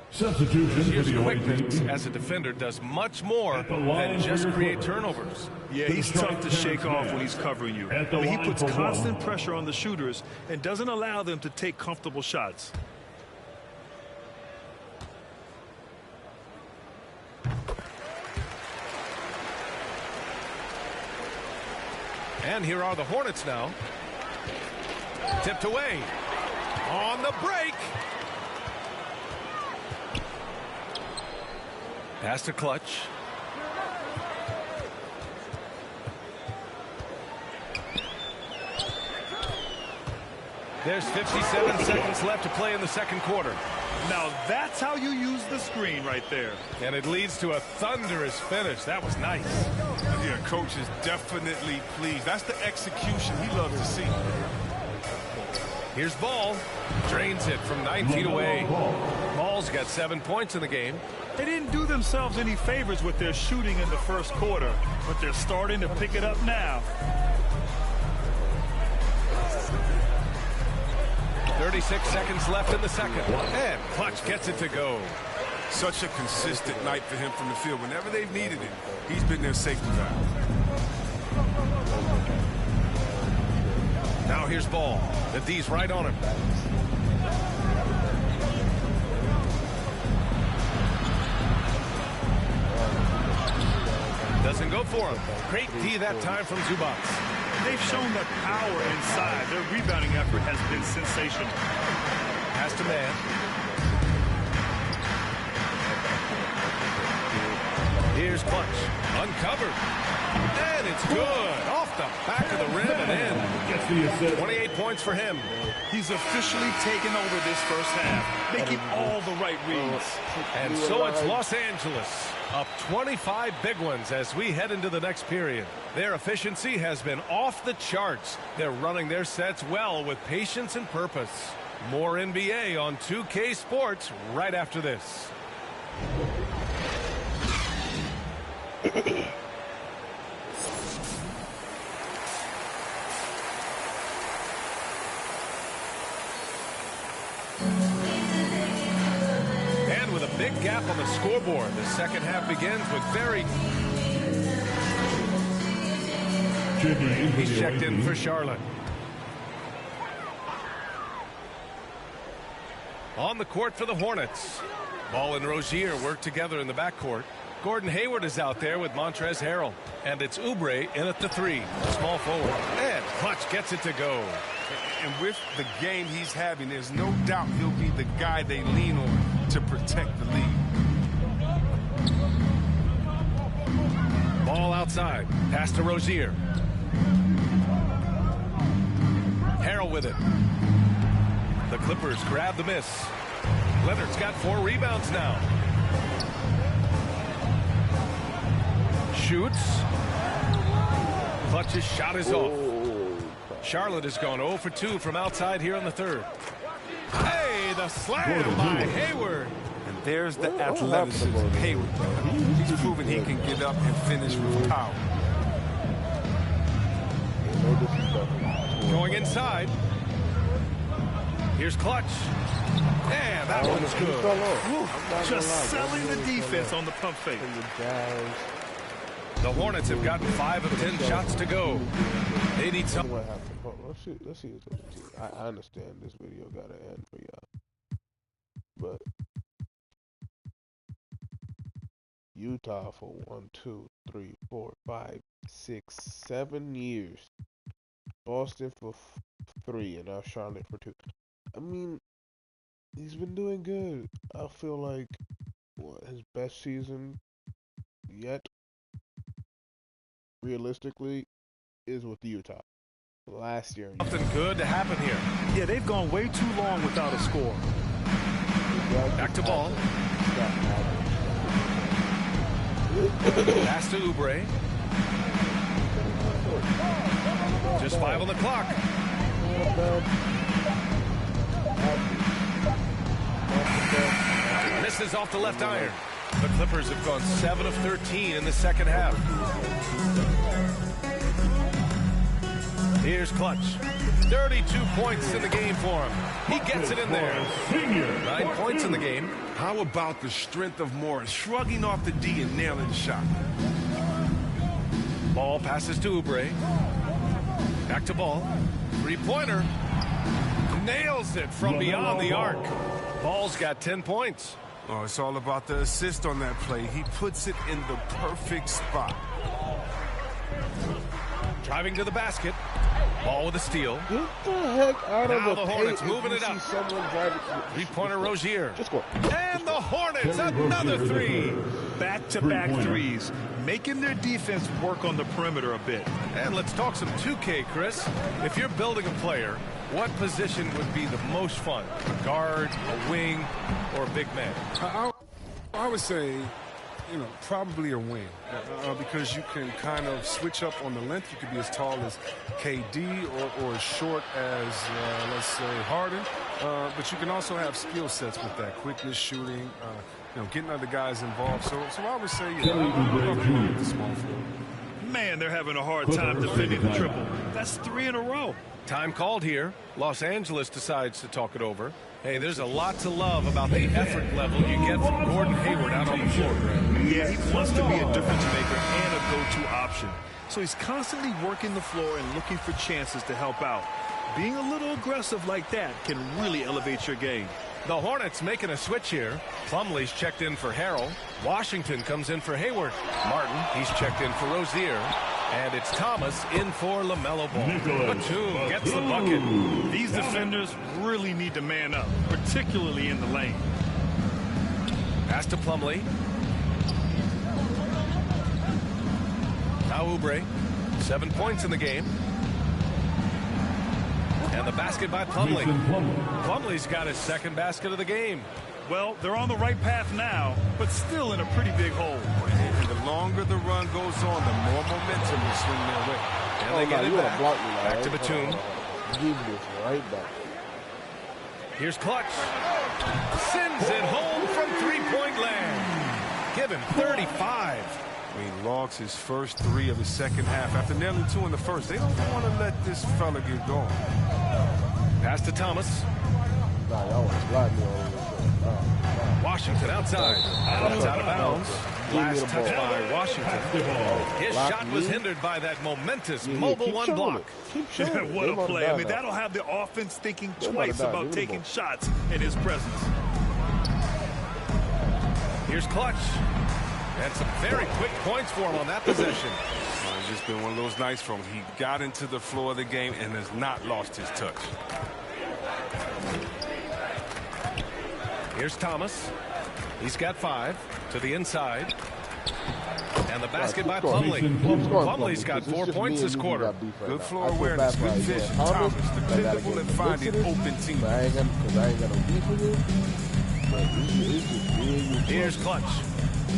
Substitution for the away team. As a defender does much more than just create turnovers. Yeah, he's tough to shake off when he's covering you. I mean, he puts constant pressure on the shooters and doesn't allow them to take comfortable shots. And here are the Hornets now. Tipped away. On the break. Pass to Clutch. There's 57 seconds left to play in the second quarter. Now that's how you use the screen right there. And it leads to a thunderous finish. That was nice. Yeah, coach is definitely pleased. That's the execution he loves to see. Here's Ball. Drains it from 9 feet away. Ball's got 7 points in the game. They didn't do themselves any favors with their shooting in the first quarter, but they're starting to pick it up now. 36 seconds left in the second. And Clutch gets it to go. Such a consistent night for him from the field. Whenever they've needed it, he's been their safety valve. Now here's Ball. The D's right on him. Doesn't go for him. Great D that time from Zubac. They've shown the power inside. Their rebounding effort has been sensational. Pass to Man. Here's Clutch. Uncovered. And it's good. Off the back of the rim and in. 28 points for him. He's officially taken over this first half, making all the right reads. And so it's Los Angeles up 25 big ones as we head into the next period. Their efficiency has been off the charts. They're running their sets well with patience and purpose. More NBA on 2K Sports right after this. And with a big gap on the scoreboard, the second half begins with He's checked in for Charlotte. On the court for the Hornets. Ball and Rozier work together in the backcourt. Gordon Hayward is out there with Montrezl Harrell. And it's Oubre in at the 3. Small forward. And Clutch gets it to go. And with the game he's having, there's no doubt he'll be the guy they lean on to protect the lead. Ball outside. Pass to Rozier. Harrell with it. The Clippers grab the miss. Leonard's got 4 rebounds now. Shoots. Clutch's shot is off. Charlotte has gone 0 for 2 from outside here in the third. Hey, the slam by Hayward. And there's the athleticism. Hayward, he's proven he can get up and finish with power. Going inside. Here's Clutch. And that one's good. Just selling the defense on the pump fake. The Hornets have gotten 5 of 10 shots to go. They need some. Let's see. I understand this video got to end for y'all, but Utah for 1, 2, 3, 4, 5, 6, 7 years. Boston for 3, and now Charlotte for 2. I mean, he's been doing good. I feel like his best season yet, realistically, is with Utah. Last year. Something good to happen here. Yeah, they've gone way too long without a score. Back to ball. Pass to Oubre. Just 5 on the clock. Misses off the left iron. The Clippers have gone 7 of 13 in the second half. Here's Clutch. 32 points in the game for him. He gets it in there. 9 points in the game. How about the strength of Morris, shrugging off the D and nailing the shot? Ball passes to Oubre. Back to ball. 3-pointer. Nails it from beyond the arc. Ball's got 10 points. Oh, it's all about the assist on that play. He puts it in the perfect spot. Driving to the basket. Ball with a steal. Get the heck out now of the Hornets moving it up. 3-pointer Rozier. Just go. And the Hornets, another 3. Back-to-back threes, making their defense work on the perimeter a bit. And let's talk some 2K, Chris. If you're building a player, what position would be the most fun? A guard, a wing, or a big man? I would say, probably a wing, because you can kind of switch up on the length. You could be as tall as KD or as short as, let's say, Harden. But you can also have skill sets with that, quickness, shooting, getting other guys involved. So I would say, with the small forward. Man, they're having a hard time defending the triple. That's 3 in a row. Time called here. Los Angeles decides to talk it over. Hey, there's a lot to love about the effort level you get from Gordon Hayward out on the floor, Greg. Yeah, he wants to be a difference maker and a go-to option. So he's constantly working the floor and looking for chances to help out. Being a little aggressive like that can really elevate your game. The Hornets making a switch here. Plumlee's checked in for Harrell. Washington comes in for Hayward. Martin, he's checked in for Rozier. And it's Thomas in for LaMelo Ball. Batum gets the bucket. These defenders really need to man up, particularly in the lane. Pass to Plumlee. Now Oubre. 7 points in the game. And the basket by Plumlee. Plumlee's got his second basket of the game. Well, they're on the right path now, but still in a pretty big hole. And the longer the run goes on, the more momentum will swing their way. And they get it back. Back to Batum. Give this right back. Here's Clutch. Sends it home from three-point land. Give him 35. He logs his first 3 of the second half after nailing 2 in the first. They don't want to let this fella get going. Pass to Thomas. Washington outside. That's out of bounds. Last touch by Washington. His shot was hindered by that momentous mobile one block. What a play. I mean, that'll have the offense thinking twice about taking shots in his presence. Here's Clutch. And some very quick points for him on that possession. It's just been one of those nights from him. He got into the floor of the game and has not lost his touch. Here's Thomas. He's got 5 to the inside. And the basket by Plumlee. Plumlee's got 4 points this quarter. Good floor awareness, good vision. Thomas, dependable at finding open teams. Here's Clutch.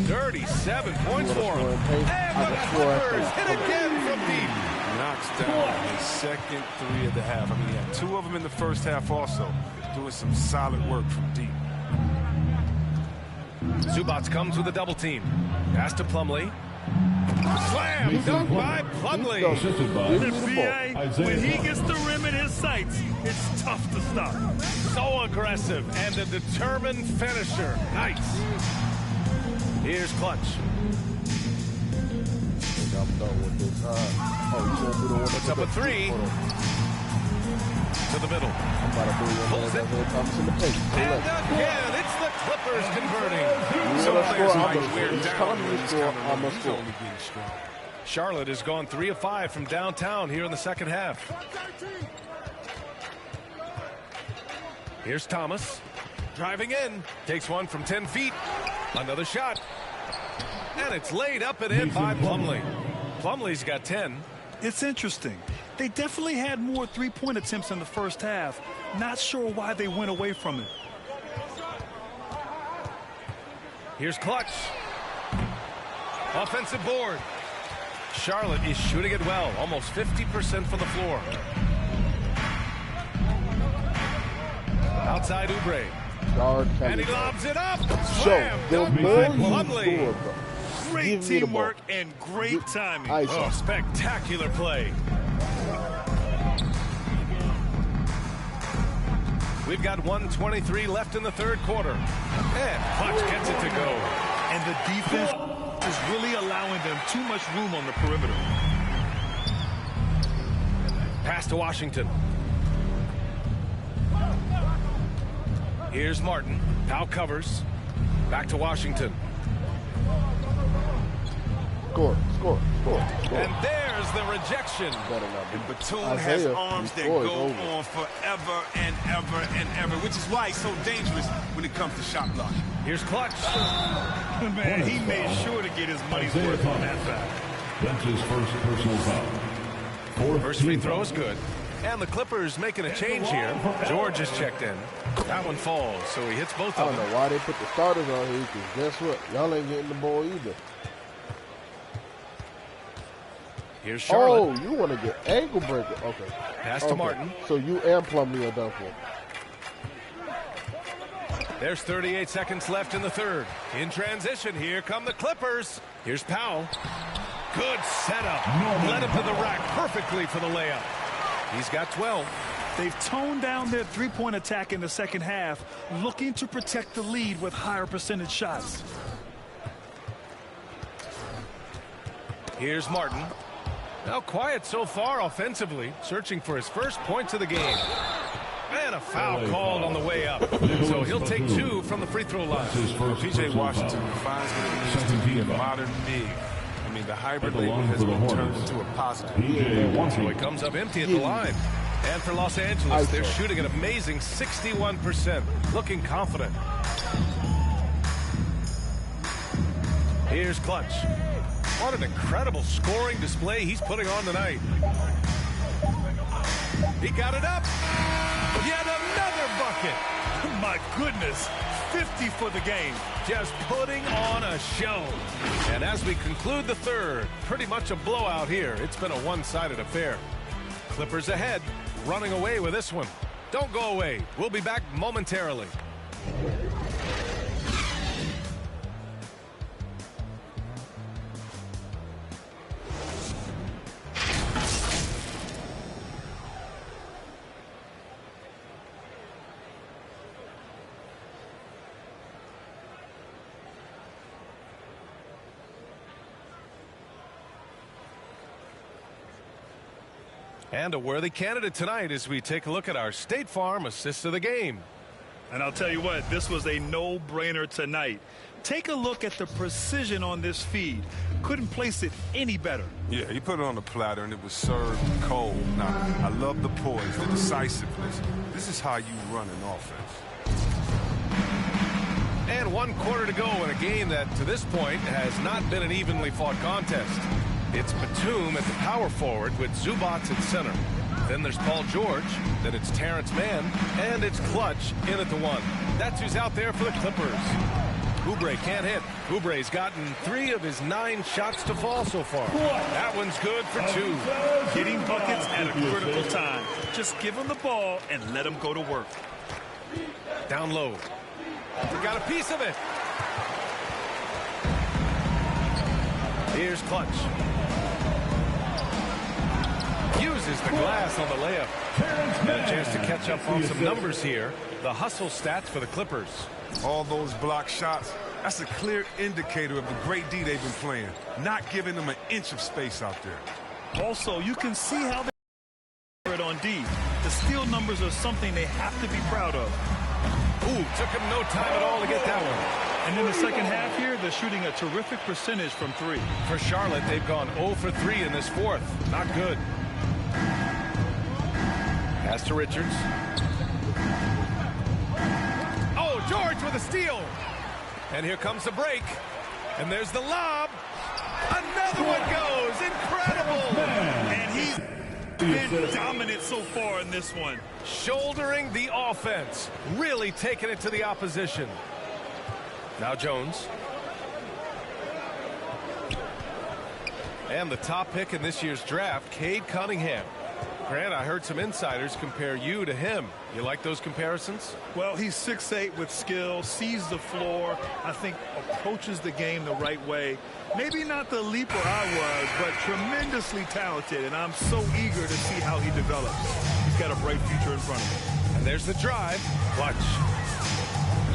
37 points for him. And the Clippers hit again from deep. Knocks down his second 3 of the half. I mean, he had 2 of them in the first half also. Doing some solid work from deep. Zubac comes with a double team. Pass to Plumlee. Slam dunk by Plumlee. When he gets the rim in his sights, it's tough to stop. So aggressive and a determined finisher. Nice. Here's Clutch. Puts up a 3. To the middle. Pulls it. And again, it's the Clippers converting. Some players might wear down when he's only getting strong. Charlotte has gone 3 of 5 from downtown here in the second half. Here's Thomas. Driving in. Takes one from 10 feet. Another shot. And it's laid up and in by Plumlee. Plumlee's got 10. It's interesting. They definitely had more three-point attempts in the first half. Not sure why they went away from it. Here's Clutch. Offensive board. Charlotte is shooting it well. Almost 50% from the floor. Outside Oubre. And he lobs it up. Slam. Dunk by Plumlee. Great teamwork and great timing. Oh, spectacular play. We've got 1:23 left in the third quarter. And Clutch gets it to go. And the defense is really allowing them too much room on the perimeter. Pass to Washington. Here's Martin. Powell covers. Back to Washington. Score. And there's the rejection. And Batum has arms that go on forever and ever and ever, which is why he's so dangerous when it comes to shot blocking. Here's Clutch. Man, he made sure to get his money's worth on that foul. That's his first personal foul. First free throw is good. And the Clippers making a change here. George is checked in. That one falls, so he hits both of them. I don't know why they put the starters on here, because guess what? Y'all ain't getting the ball either. Here's Charlotte. Oh, you want to get ankle breaker. Okay. Pass to Martin. So you and Plumlee are done for. There's 38 seconds left in the third. In transition, here come the Clippers. Here's Powell. Good setup. Led him to the rack perfectly for the layup. He's got 12. They've toned down their three-point attack in the second half, looking to protect the lead with higher percentage shots. Here's Martin. Now quiet so far offensively, searching for his first points of the game. And a foul called on the way up. So he'll take 2 from the free throw line. P.J. Washington defines what it means to be a modern big. I mean, the hybrid label has been turned into a positive. So he comes up empty at the line. And for Los Angeles, they're shooting an amazing 61%. Looking confident. Here's Clutch. What an incredible scoring display he's putting on tonight. He got it up. Yet another bucket. My goodness. 50 for the game. Just putting on a show. And as we conclude the third, pretty much a blowout here. It's been a one-sided affair. Clippers ahead, running away with this one. Don't go away. We'll be back momentarily. And a worthy candidate tonight as we take a look at our State Farm assist of the game. And I'll tell you what, this was a no-brainer tonight. Take a look at the precision on this feed. Couldn't place it any better. Yeah, he put it on the platter, and it was served cold. Now, I love the poise, the decisiveness. This is how you run an offense. And 1 quarter to go in a game that, to this point, has not been an evenly fought contest. It's Batum at the power forward with Zubac at center. Then there's Paul George, then it's Terrence Mann, and it's Clutch in at the 1. That's who's out there for the Clippers. Oubre can't hit. Oubre's gotten 3 of his 9 shots to fall so far. That one's good for 2. Getting buckets at a critical time. Just give him the ball and let him go to work. Down low. He got a piece of it. Here's Clutch. Uses the glass on the layup. Got a chance to catch up on some numbers here. The hustle stats for the Clippers. All those block shots, that's a clear indicator of the great D they've been playing. Not giving them an inch of space out there. Also, you can see how they it on D. The steal numbers are something they have to be proud of. Ooh, took him no time at all to get that one. And in the second half here, they're shooting a terrific percentage from 3. For Charlotte, they've gone 0 for 3 in this 4th. Not good. Pass to Richards. Oh, George with a steal. And here comes the break. And there's the lob. Another one goes. Incredible. And he's been dominant so far in this one. Shouldering the offense. Really taking it to the opposition. Now Jones. And the top pick in this year's draft, Cade Cunningham. Grant, I heard some insiders compare you to him. You like those comparisons? Well, he's 6'8" with skill, sees the floor, I think approaches the game the right way. Maybe not the leaper I was, but tremendously talented, and I'm so eager to see how he develops. He's got a bright future in front of him. And there's the drive. Clutch.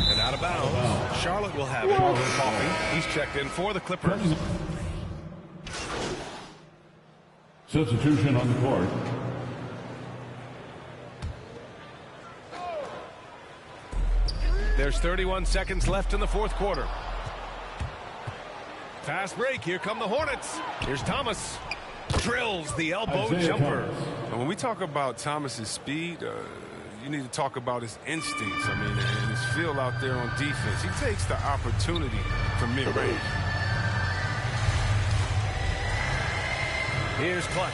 And out of bounds. Charlotte will have it. Coffey. He's checked in for the Clippers. Substitution on the court. There's 31 seconds left in the 4th quarter. Fast break. Here come the Hornets. Here's Thomas. Drills the elbow jumper. And when we talk about Thomas's speed, you need to talk about his instincts. I mean, and his feel out there on defense. He takes the opportunity from mid-range. Here's Clutch.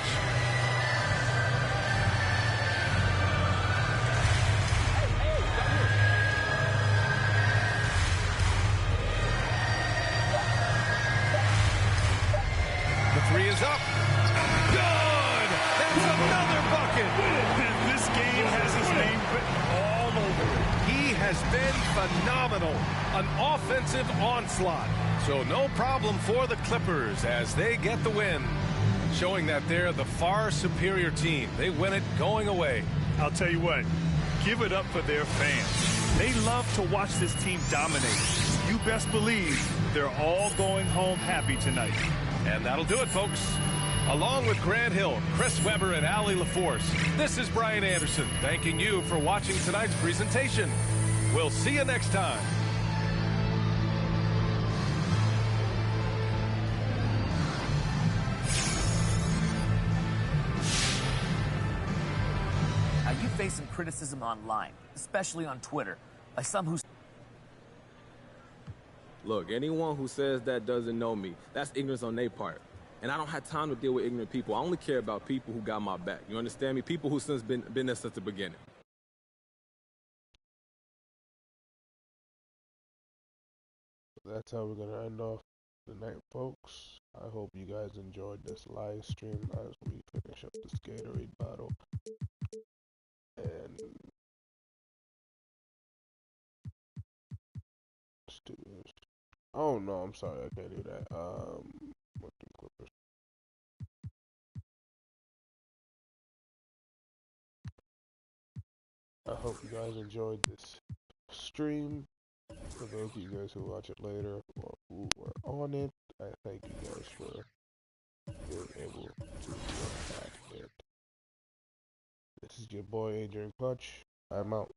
The 3 is up. Good! That's another bucket! And this game has his name written all over it. He has been phenomenal. An offensive onslaught. So no problem for the Clippers as they get the win. Showing that they're the far superior team. They win it going away. I'll tell you what, give it up for their fans. They love to watch this team dominate. You best believe they're all going home happy tonight. And that'll do it, folks. Along with Grant Hill, Chris Webber, and Allie LaForce, this is Brian Anderson thanking you for watching tonight's presentation. We'll see you next time. Facing criticism online, especially on Twitter, by some who... Look, anyone who says that doesn't know me. That's ignorance on their part. And I don't have time to deal with ignorant people. I only care about people who got my back. You understand me? People who since been there since the beginning. That's how we're going to end off the night, folks. I hope you guys enjoyed this live stream as we finish up this Gatorade bottle. And let's do this. Oh no, I'm sorry, I can't do that. What the Clippers? I hope you guys enjoyed this stream. For those of you guys who watch it later or who were on it, I thank you guys for being able to look at it. This is your boy Adrian Clutch. I'm out.